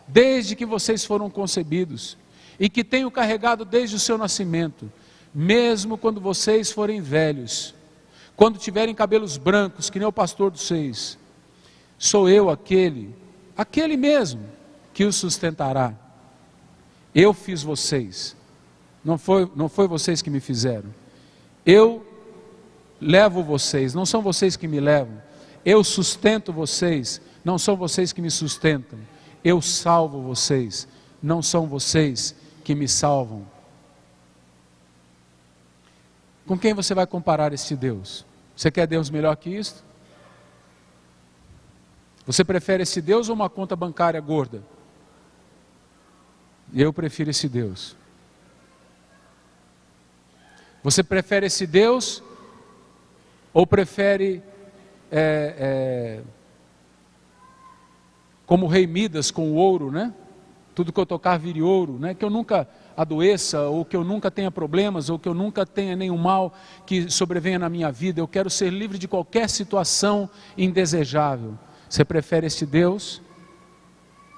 desde que vocês foram concebidos, e que tenho carregado desde o seu nascimento, mesmo quando vocês forem velhos, quando tiverem cabelos brancos, que nem o pastor dos seis, sou eu aquele mesmo que os sustentará. Eu fiz vocês, não foi vocês que me fizeram. Eu levo vocês, não são vocês que me levam. Eu sustento vocês, não são vocês que me sustentam. Eu salvo vocês, não são vocês que me salvam. Com quem você vai comparar este Deus? Você quer Deus melhor que isto? Você prefere esse Deus ou uma conta bancária gorda? Eu prefiro esse Deus. Você prefere esse Deus ou prefere como o rei Midas com o ouro, né? Tudo que eu tocar vire ouro, né? Que eu nunca adoeça, ou que eu nunca tenha problemas, ou que eu nunca tenha nenhum mal que sobrevenha na minha vida. Eu quero ser livre de qualquer situação indesejável. Você prefere este Deus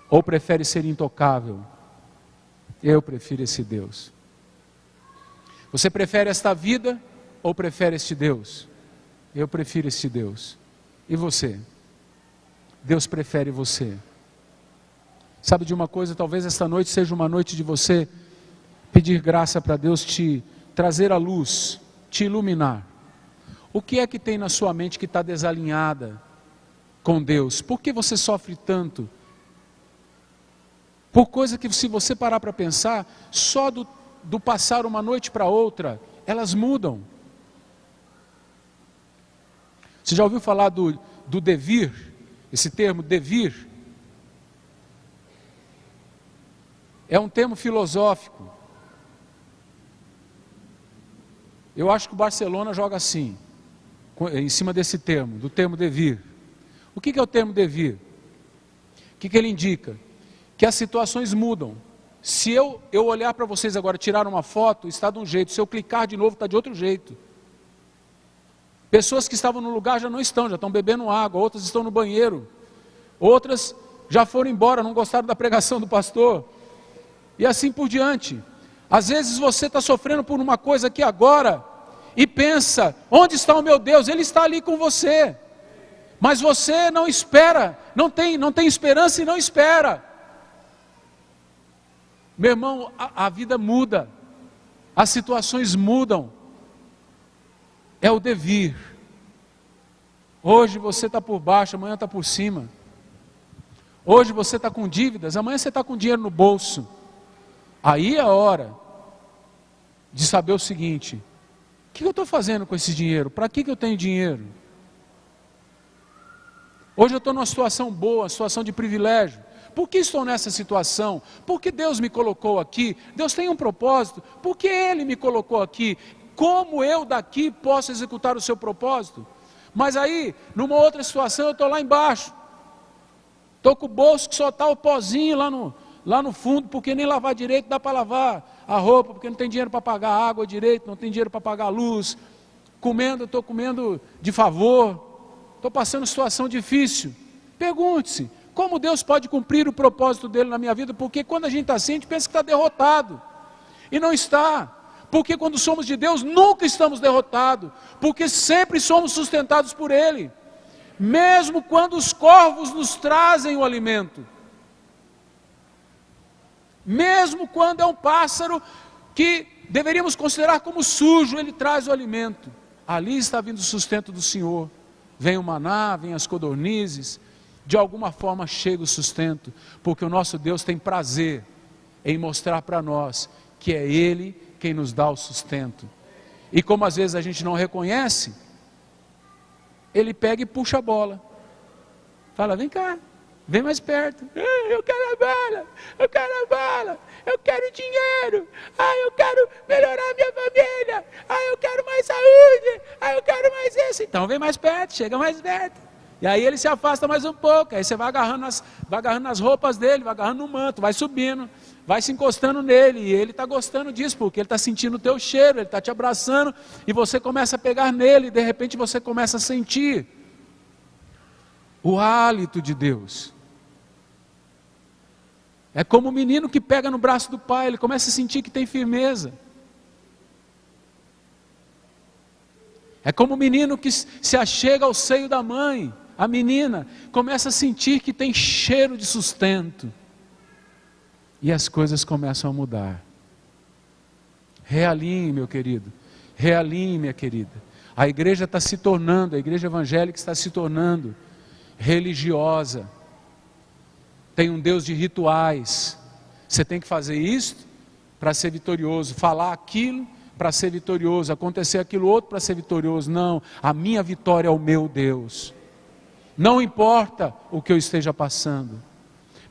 ou prefere ser intocável? Eu prefiro esse Deus. Você prefere esta vida ou prefere este Deus? Eu prefiro este Deus. E você? Deus prefere você. Sabe de uma coisa? Talvez esta noite seja uma noite de você pedir graça para Deus te trazer a luz, te iluminar. O que é que tem na sua mente que está desalinhada com Deus? Por que você sofre tanto? Por coisa que, se você parar para pensar, só do passar uma noite para outra, elas mudam. Você já ouviu falar do devir? Esse termo, devir, é um termo filosófico. Eu acho que o Barcelona joga assim, em cima desse termo, do termo devir. O que é o termo devir? O que ele indica? Que as situações mudam. Se eu olhar para vocês agora, tirar uma foto, está de um jeito. Se eu clicar de novo, está de outro jeito. Pessoas que estavam no lugar já não estão, já estão bebendo água. Outras estão no banheiro. Outras já foram embora, não gostaram da pregação do pastor. E assim por diante. Às vezes você está sofrendo por uma coisa aqui agora e pensa, onde está o meu Deus? Ele está ali com você. Mas você não espera, não tem esperança e não espera. Meu irmão, a vida muda, as situações mudam, é o devir. Hoje você está por baixo, amanhã está por cima. Hoje você está com dívidas, amanhã você está com dinheiro no bolso. Aí é a hora de saber o seguinte: o que eu estou fazendo com esse dinheiro? Para que eu tenho dinheiro? Hoje eu estou numa situação boa, situação de privilégio. Por que estou nessa situação? Porque Deus me colocou aqui. Deus tem um propósito. Por que Ele me colocou aqui? Como eu daqui posso executar o seu propósito? Mas aí, numa outra situação, eu estou lá embaixo. Estou com o bolso que só está o pozinho lá no fundo, porque nem lavar direito dá para lavar a roupa, porque não tem dinheiro para pagar a água direito, não tem dinheiro para pagar a luz. Estou comendo de favor. Estou passando situação difícil. Pergunte-se, como Deus pode cumprir o propósito dele na minha vida? Porque quando a gente está assim, a gente pensa que está derrotado. E não está. Porque quando somos de Deus, nunca estamos derrotados. Porque sempre somos sustentados por Ele. Mesmo quando os corvos nos trazem o alimento. Mesmo quando é um pássaro que deveríamos considerar como sujo, ele traz o alimento. Ali está vindo o sustento do Senhor. Vem o maná, vem as codornizes, de alguma forma chega o sustento, porque o nosso Deus tem prazer em mostrar para nós que é Ele quem nos dá o sustento. E como às vezes a gente não reconhece, Ele pega e puxa a bola. Fala, vem cá, vem mais perto. Eu quero a bala, eu quero a bala, eu quero dinheiro, eu quero melhorar a minha família, eu quero mais saúde, eu quero mais isso. Então vem mais perto, chega mais perto. E aí ele se afasta mais um pouco, aí você vai agarrando nas roupas dele, vai agarrando no manto, vai subindo, vai se encostando nele, e ele está gostando disso, porque ele está sentindo o teu cheiro, ele está te abraçando, e você começa a pegar nele, e de repente você começa a sentir o hálito de Deus. É como o menino que pega no braço do pai, ele começa a sentir que tem firmeza. É como o menino que se achega ao seio da mãe, a menina começa a sentir que tem cheiro de sustento. E as coisas começam a mudar. Realinhe, meu querido, realinhe, minha querida. A igreja está se tornando, a igreja evangélica está se tornando religiosa. Tem um Deus de rituais. Você tem que fazer isso para ser vitorioso, falar aquilo para ser vitorioso, acontecer aquilo outro para ser vitorioso. Não, a minha vitória é o meu Deus. Não importa o que eu esteja passando,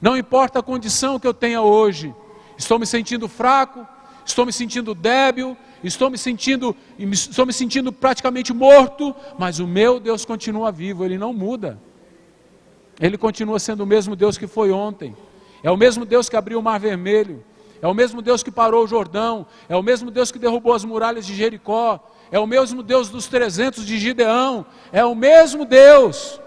não importa a condição que eu tenha hoje, estou me sentindo fraco, estou me sentindo débil, estou me sentindo praticamente morto, mas o meu Deus continua vivo, Ele não muda. Ele continua sendo o mesmo Deus que foi ontem. É o mesmo Deus que abriu o Mar Vermelho. É o mesmo Deus que parou o Jordão. É o mesmo Deus que derrubou as muralhas de Jericó. É o mesmo Deus dos 300 de Gideão. É o mesmo Deus.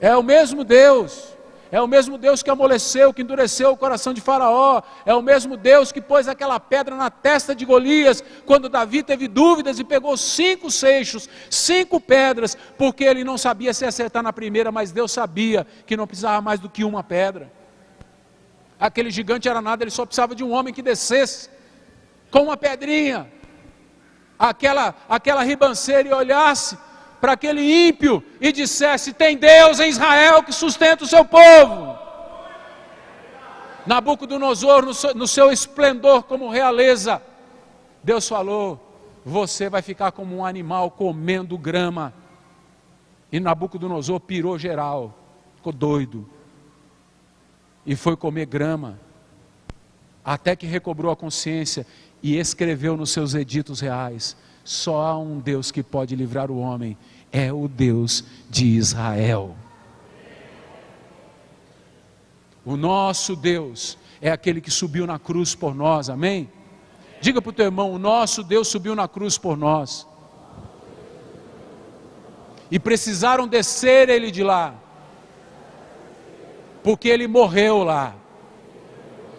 É o mesmo Deus. É o mesmo Deus que amoleceu, que endureceu o coração de Faraó. É o mesmo Deus que pôs aquela pedra na testa de Golias, quando Davi teve dúvidas e pegou 5 seixos, 5 pedras, porque ele não sabia se acertar na primeira, mas Deus sabia que não precisava mais do que uma pedra. Aquele gigante era nada, ele só precisava de um homem que descesse com uma pedrinha, aquela ribanceira, e olhasse para aquele ímpio e dissesse: tem Deus em Israel que sustenta o seu povo. Nabucodonosor, no seu esplendor como realeza, Deus falou: você vai ficar como um animal comendo grama. E Nabucodonosor pirou geral, ficou doido, e foi comer grama, até que recobrou a consciência e escreveu nos seus editos reais: só há um Deus que pode livrar o homem, é o Deus de Israel. O nosso Deus é aquele que subiu na cruz por nós, amém? Diga para o teu irmão: o nosso Deus subiu na cruz por nós. E precisaram descer ele de lá, porque ele morreu lá,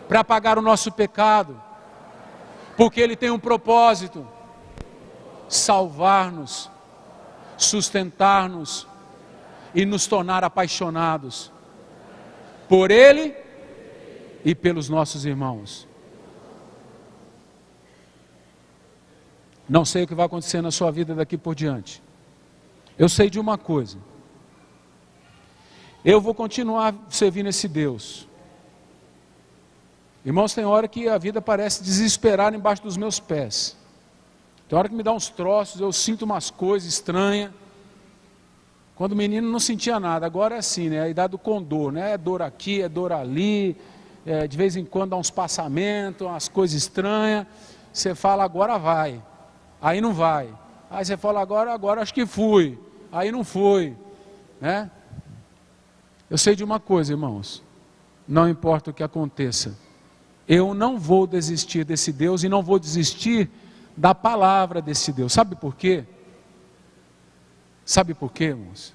para pagar o nosso pecado, porque ele tem um propósito: salvar-nos, sustentar-nos e nos tornar apaixonados por Ele e pelos nossos irmãos. Não sei o que vai acontecer na sua vida daqui por diante. Eu sei de uma coisa: eu vou continuar servindo esse Deus. Irmãos, tem hora que a vida parece desesperar embaixo dos meus pés. Tem hora que me dá uns troços, eu sinto umas coisas estranhas. Quando o menino não sentia nada, agora é assim, né? A idade do condor, né? É dor aqui, é dor ali, de vez em quando dá uns passamentos, umas coisas estranhas. Você fala: agora vai, aí não vai. Aí você fala: agora acho que fui, aí não foi, né? Eu sei de uma coisa, irmãos: não importa o que aconteça, eu não vou desistir desse Deus e não vou desistir da palavra desse Deus. Sabe por quê? Sabe por quê, irmãos?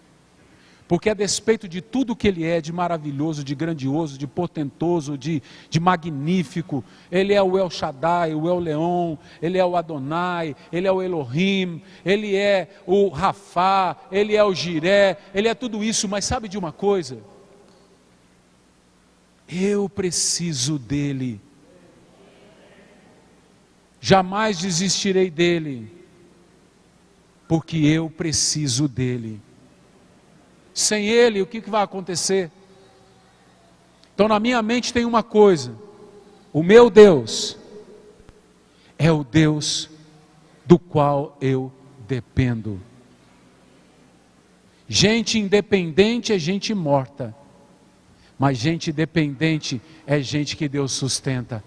Porque a despeito de tudo que Ele é de maravilhoso, de grandioso, de potentoso, de magnífico, Ele é o El Shaddai, o El Leon, Ele é o Adonai, Ele é o Elohim, Ele é o Rafá, Ele é o Jiré, Ele é tudo isso. Mas sabe de uma coisa? Eu preciso dEle. Jamais desistirei dele, porque eu preciso dele. Sem ele, o que vai acontecer? Então na minha mente tem uma coisa: o meu Deus é o Deus do qual eu dependo. Gente independente é gente morta, mas gente dependente é gente que Deus sustenta.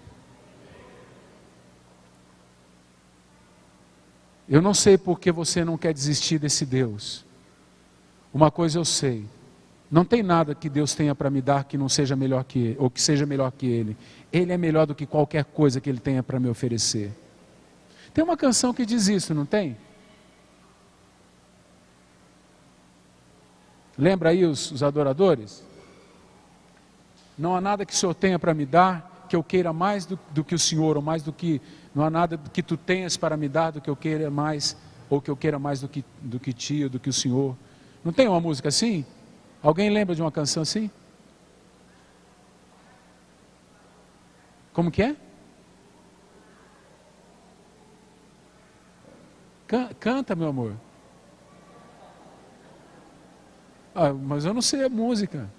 Eu não sei por que você não quer desistir desse Deus. Uma coisa eu sei: não tem nada que Deus tenha para me dar que não seja melhor que Ele, ou que seja melhor que Ele. Ele é melhor do que qualquer coisa que Ele tenha para me oferecer. Tem uma canção que diz isso, não tem? Lembra aí os adoradores? Não há nada que o Senhor tenha para me dar que eu queira mais do que o Senhor, ou mais do que... Não há nada que tu tenhas para me dar do que eu queira mais, ou que eu queira mais do que ti, ou do que o Senhor. Não tem uma música assim? Alguém lembra de uma canção assim? Como que é? Canta, meu amor. Ah, mas eu não sei a música.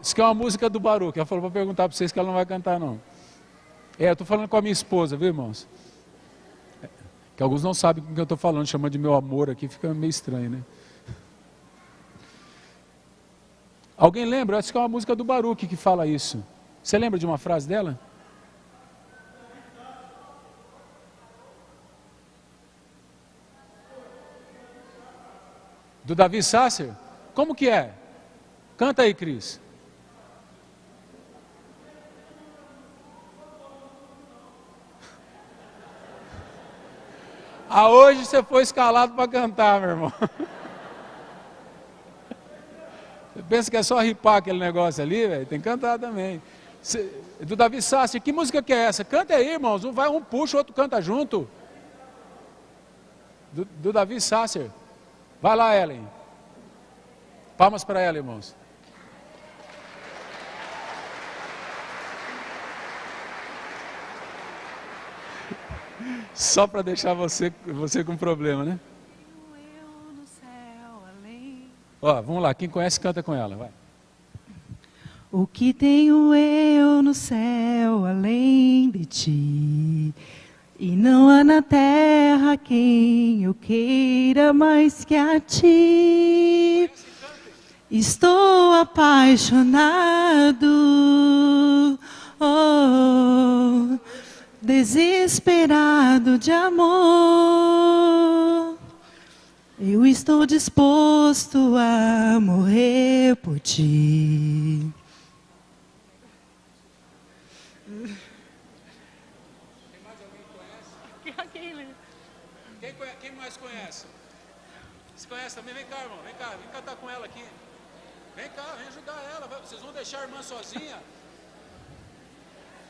Isso que é uma música do Baruch. Ela falou para perguntar para vocês que ela não vai cantar não. Eu estou falando com a minha esposa, viu, irmãos? Que alguns não sabem com quem eu estou falando, chamando de meu amor aqui, fica meio estranho, né? Alguém lembra? Acho que é uma música do Baruch que fala isso. Você lembra de uma frase dela? Do Davi Sasser? Como que é? Canta aí, Cris. Ah, hoje você foi escalado para cantar, meu irmão. Você pensa que é só ripar aquele negócio ali, velho? Tem que cantar também. Do Davi Sassi, que música que é essa? Canta aí, irmãos. Um puxa, o outro canta junto. Do Davi Sasser. Vai lá, Ellen. Palmas para ela, irmãos. Só para deixar você com problema, né? Ó, vamos lá, quem conhece canta com ela, vai. O que tenho eu no céu além de ti? E não há na terra quem eu queira mais que a ti. Estou apaixonado, oh, desesperado de amor. Eu estou disposto a morrer por ti. Tem mais alguém que conhece? Quem mais conhece? Você conhece também? Vem cá, irmão. Vem cá, vem cantar com ela aqui. Vem cá, vem ajudar ela. Vocês vão deixar a irmã sozinha?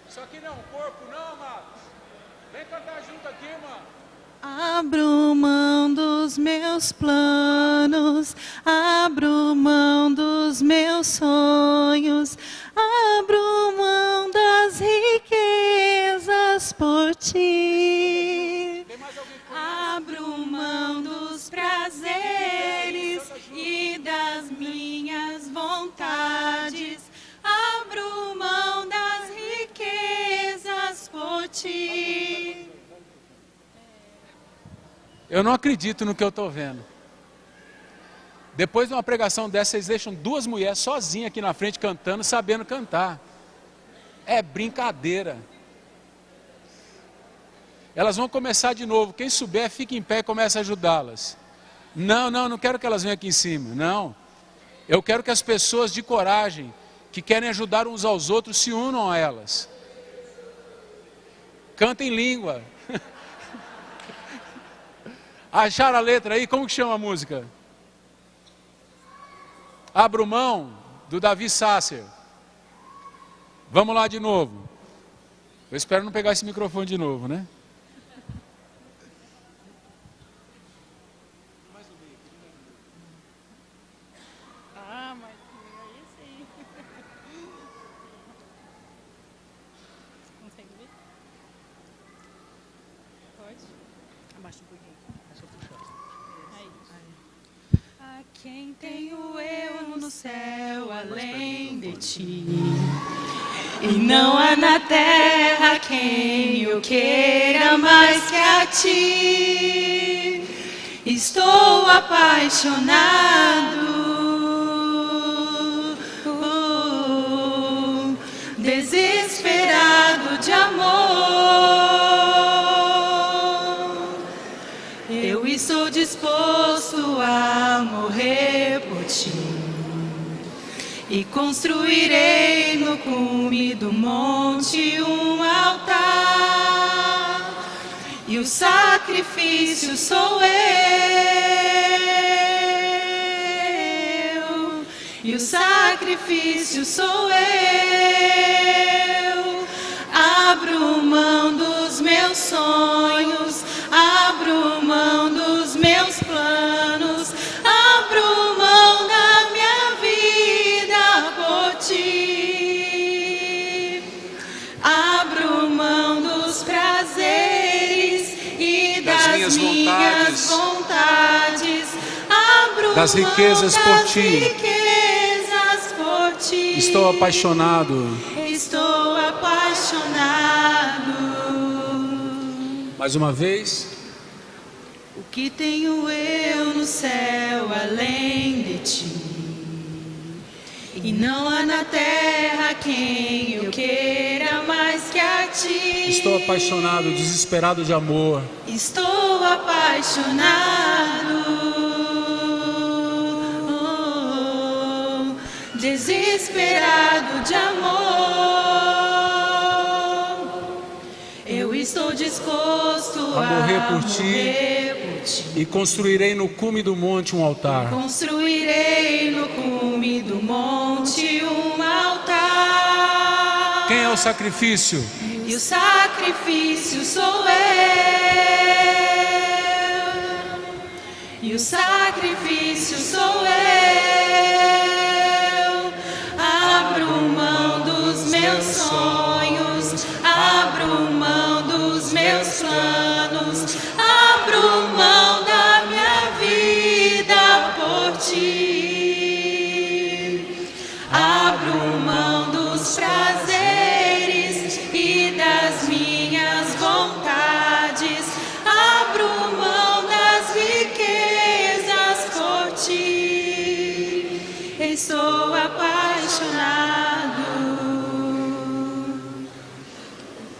Isso aqui não é um corpo, não, amados. Vem cantar junto aqui, irmã. Abro mão dos meus planos, abro mão dos meus sonhos, abro mão das riquezas por ti. Abro mão dos prazeres e das minhas vontades, abro mão das riquezas por ti. Eu não acredito no que eu estou vendo. Depois de uma pregação dessa, vocês deixam duas mulheres sozinhas aqui na frente cantando, sabendo cantar. É brincadeira. Elas vão começar de novo. Quem souber, fica em pé e começa a ajudá-las. Não quero que elas venham aqui em cima. Não. Eu quero que as pessoas de coragem, que querem ajudar uns aos outros, se unam a elas. Cantem língua. Acharam a letra aí? Como que chama a música? Abro mão, do Davi Sasser. Vamos lá de novo. Eu espero não pegar esse microfone de novo, né? Ah, mas aí sim. Consegue ver? A quem tenho eu no céu além de ti? E não há na terra quem eu queira mais que a ti. Estou apaixonado, desesperado de amor. Eu estou disposto a morrer por ti. E construirei no cume do monte um altar. E o sacrifício sou eu. E o sacrifício sou eu. Abro mão dos meus sonhos. Abro mão dos meus planos. Abro mão da minha vida por ti. Abro mão dos prazeres e das minhas vontades. Abro das riquezas por ti. Estou apaixonado. Estou apaixonado. Mais uma vez. O que tenho eu no céu além de ti? E não há na terra quem eu queira mais que a ti. Estou apaixonado, desesperado de amor. Estou apaixonado, desesperado de amor. Eu estou disposto a morrer por ti. E construirei no cume do monte um altar. Construirei no cume do monte um altar. Quem é o sacrifício? E o sacrifício sou eu. E o sacrifício sou eu. Abro mão dos meus sonhos. Abro mão dos meus planos. Abro mão da minha vida por ti. Abro mão dos prazeres e das minhas vontades. Abro mão das riquezas por ti. Estou apaixonado.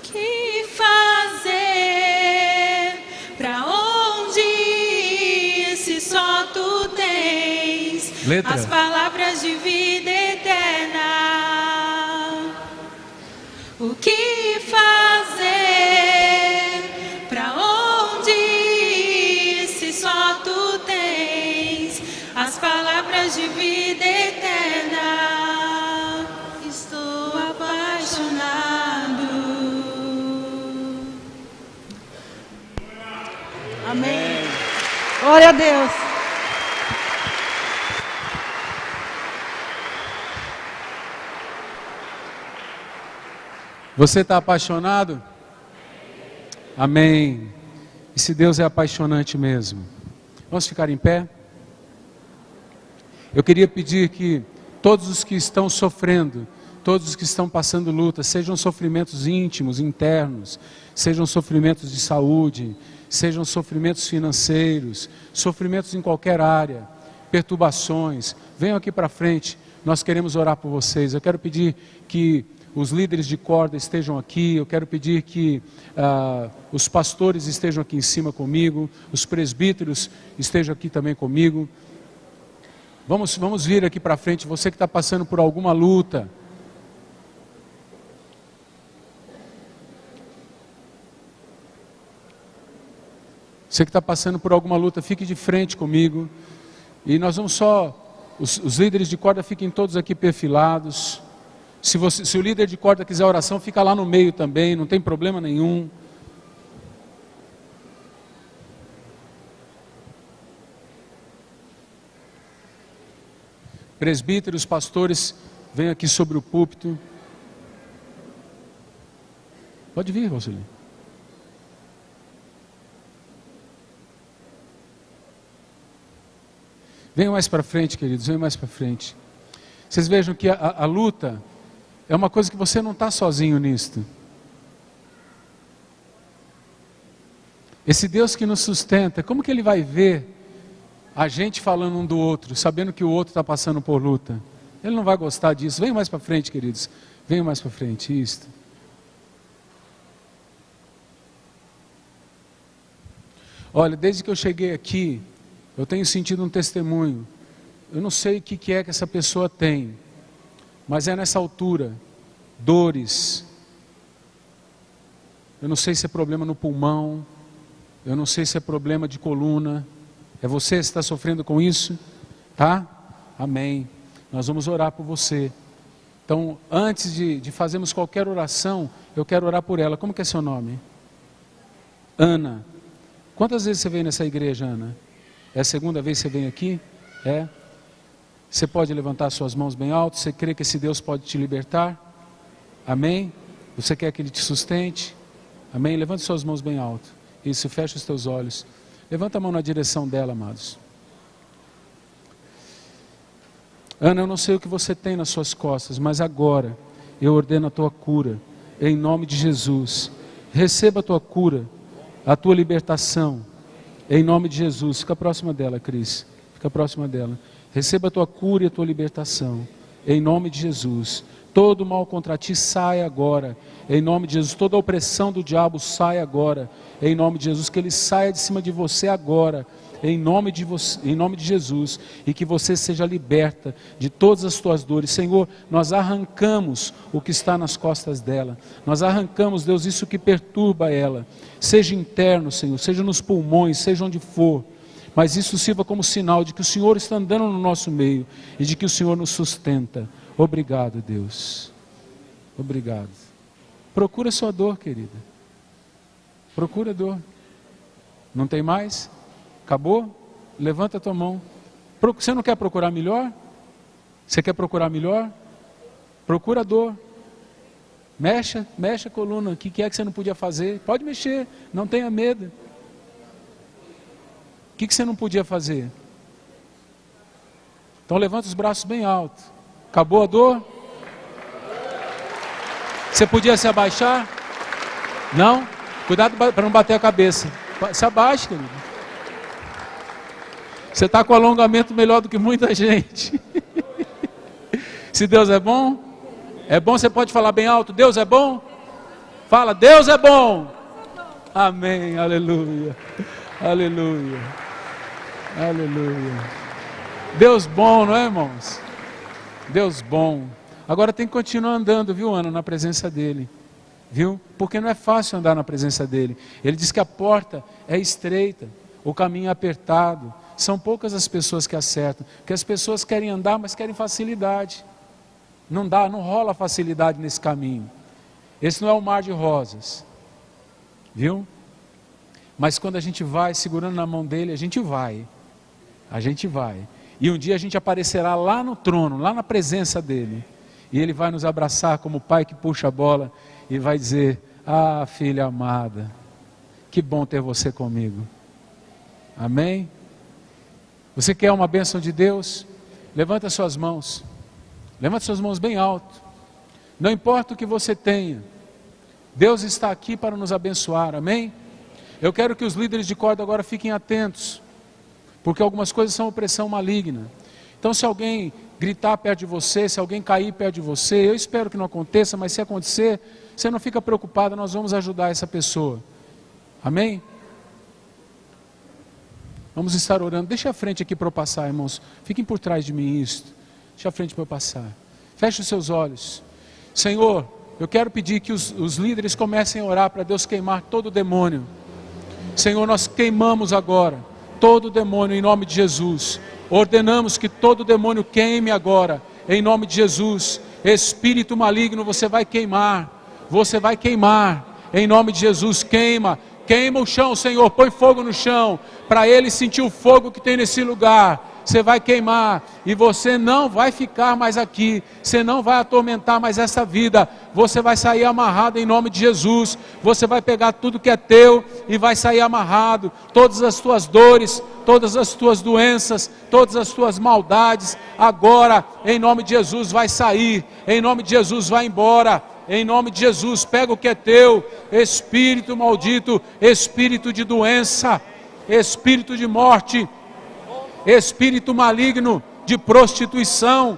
Que fazer? Pra onde ir se só tu tens Letra. As palavras de vida eterna? O que fazer? Pra onde ir se só tu tens as palavras de vida eterna? Estou apaixonado. Amém. Glória a Deus. Você está apaixonado? Amém. E se Deus é apaixonante mesmo? Vamos ficar em pé? Eu queria pedir que todos os que estão sofrendo, todos os que estão passando luta, sejam sofrimentos íntimos, internos, sejam sofrimentos de saúde, sejam sofrimentos financeiros, sofrimentos em qualquer área, perturbações, venham aqui para frente, nós queremos orar por vocês. Eu quero pedir que os líderes de corda estejam aqui, eu quero pedir que os pastores estejam aqui em cima comigo, os presbíteros estejam aqui também comigo. Vamos vir aqui para frente, você que está passando por alguma luta. Você que está passando por alguma luta, fique de frente comigo. E nós vamos os líderes de corda fiquem todos aqui perfilados. Se o líder de corda quiser oração, fica lá no meio também, não tem problema nenhum. Presbíteros, pastores, venham aqui sobre o púlpito. Pode vir, Roseli. Venham mais para frente, queridos, venham mais para frente. Vocês vejam que a luta é uma coisa que você não está sozinho nisto. Esse Deus que nos sustenta, como que Ele vai ver a gente falando um do outro, sabendo que o outro está passando por luta? Ele não vai gostar disso. Venham mais para frente, queridos. Venham mais para frente, isto. Olha, desde que eu cheguei aqui, eu tenho sentido um testemunho. Eu não sei o que é que essa pessoa tem, mas é nessa altura, dores. Eu não sei se é problema no pulmão, eu não sei se é problema de coluna. É você que está sofrendo com isso? Tá? Amém. Nós vamos orar por você. Então, antes de fazermos qualquer oração, eu quero orar por ela. Como que é seu nome? Ana. Quantas vezes você veio nessa igreja, Ana? É a segunda vez que você vem aqui? É? Você pode levantar suas mãos bem alto? Você crê que esse Deus pode te libertar? Amém? Você quer que Ele te sustente? Amém? Levante suas mãos bem alto. Isso, fecha os teus olhos. Levanta a mão na direção dela, amados. Ana, eu não sei o que você tem nas suas costas, mas agora eu ordeno a tua cura, em nome de Jesus. Receba a tua cura, a tua libertação, em nome de Jesus. Fica próxima dela, Cris. Fica próxima dela. Receba a tua cura e a tua libertação, em nome de Jesus. Todo mal contra ti sai agora, em nome de Jesus. Toda opressão do diabo sai agora, em nome de Jesus. Que ele saia de cima de você agora, em nome de Jesus, e que você seja liberta de todas as tuas dores. Senhor, nós arrancamos o que está nas costas dela, nós arrancamos, Deus, isso que perturba ela, seja interno, Senhor, seja nos pulmões, seja onde for, mas isso sirva como sinal de que o Senhor está andando no nosso meio, e de que o Senhor nos sustenta. Obrigado, Deus, obrigado. Procura a sua dor, querida, procura a dor. Não tem mais? Acabou? Levanta a tua mão. Você não quer procurar melhor? Você quer procurar melhor? Procura a dor. Mexe a coluna. O que é que você não podia fazer? Pode mexer, não tenha medo. O que você não podia fazer? Então levanta os braços bem alto. Acabou a dor? Você podia se abaixar? Não? Cuidado para não bater a cabeça. Se abaixe, querido. Você está com alongamento melhor do que muita gente. Se Deus é bom, você pode falar bem alto, Deus é bom? Fala, Deus é bom. Amém, aleluia, aleluia, aleluia. Deus bom, não é, irmãos? Deus bom. Agora tem que continuar andando, viu, Ana, na presença dEle. Viu? Porque não é fácil andar na presença dEle. Ele diz que a porta é estreita, o caminho é apertado. São poucas as pessoas que acertam, porque as pessoas querem andar, mas querem facilidade. Não dá, não rola facilidade nesse caminho. Esse não é o mar de rosas, viu? Mas quando a gente vai segurando na mão dele, a gente vai. E um dia a gente aparecerá lá no trono, lá na presença dele. E ele vai nos abraçar como o pai que puxa a bola e vai dizer: ah, filha amada, que bom ter você comigo. Amém? Você quer uma bênção de Deus? Levanta suas mãos. Levanta suas mãos bem alto. Não importa o que você tenha, Deus está aqui para nos abençoar, amém? Eu quero que os líderes de corda agora fiquem atentos, porque algumas coisas são opressão maligna. Então se alguém gritar perto de você, se alguém cair perto de você, eu espero que não aconteça, mas se acontecer, você não fica preocupado, nós vamos ajudar essa pessoa, amém? Vamos estar orando. Deixa a frente aqui para eu passar, irmãos. Fiquem por trás de mim isto. Deixa a frente para eu passar. Feche os seus olhos. Senhor, eu quero pedir que os líderes comecem a orar para Deus queimar todo o demônio. Senhor, nós queimamos agora todo o demônio em nome de Jesus. Ordenamos que todo demônio queime agora em nome de Jesus. Espírito maligno, você vai queimar. Você vai queimar em nome de Jesus. Queima. Queima o chão, Senhor, põe fogo no chão, para ele sentir o fogo que tem nesse lugar. você vai queimar, e você não vai ficar mais aqui, você não vai atormentar mais essa vida, você vai sair amarrado em nome de Jesus, você vai pegar tudo que é teu, e vai sair amarrado, todas as tuas dores, todas as tuas doenças, todas as tuas maldades, agora, em nome de Jesus, vai sair, em nome de Jesus, vai embora, em nome de Jesus, pega o que é teu, espírito maldito, espírito de doença, espírito de morte, espírito maligno de prostituição,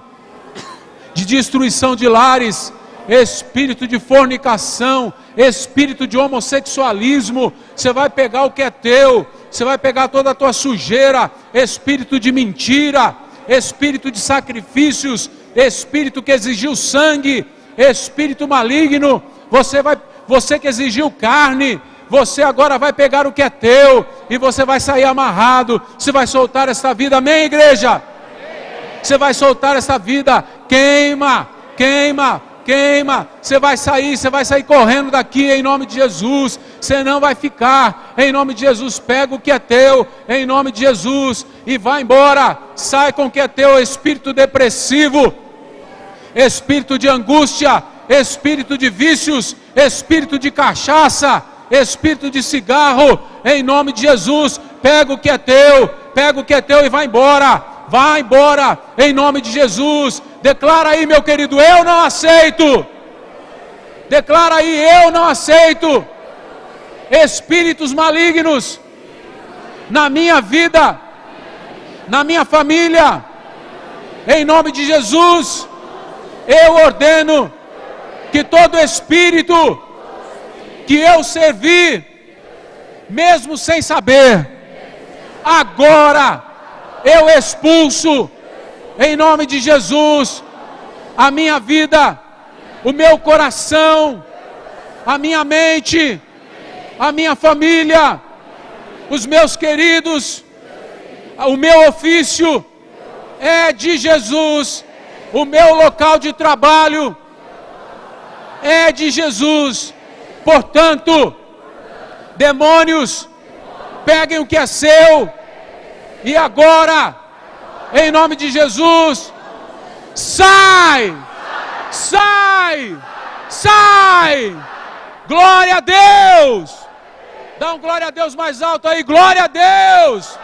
de destruição de lares, espírito de fornicação, espírito de homossexualismo, você vai pegar o que é teu, você vai pegar toda a tua sujeira, espírito de mentira, espírito de sacrifícios, espírito que exigiu sangue, espírito maligno, você que exigiu carne, você agora vai pegar o que é teu, e você vai sair amarrado, você vai soltar essa vida, amém, igreja? Você vai soltar essa vida, queima, queima, queima, você vai sair correndo daqui em nome de Jesus, você não vai ficar, em nome de Jesus, pega o que é teu, em nome de Jesus, e vai embora, sai com o que é teu, espírito depressivo, espírito de angústia, espírito de vícios, espírito de cachaça, espírito de cigarro, em nome de Jesus, pega o que é teu e vai embora, em nome de Jesus, declara aí, meu querido, eu não aceito, declara aí, eu não aceito, espíritos malignos, na minha vida, na minha família, em nome de Jesus, eu ordeno, que todo espírito, que eu servi, mesmo sem saber, agora eu expulso, em nome de Jesus, a minha vida, o meu coração, a minha mente, a minha família, os meus queridos, o meu ofício é de Jesus, o meu local de trabalho é de Jesus. Portanto, demônios, peguem o que é seu, e agora, em nome de Jesus, sai, sai, sai, glória a Deus, dá um glória a Deus mais alto aí, glória a Deus.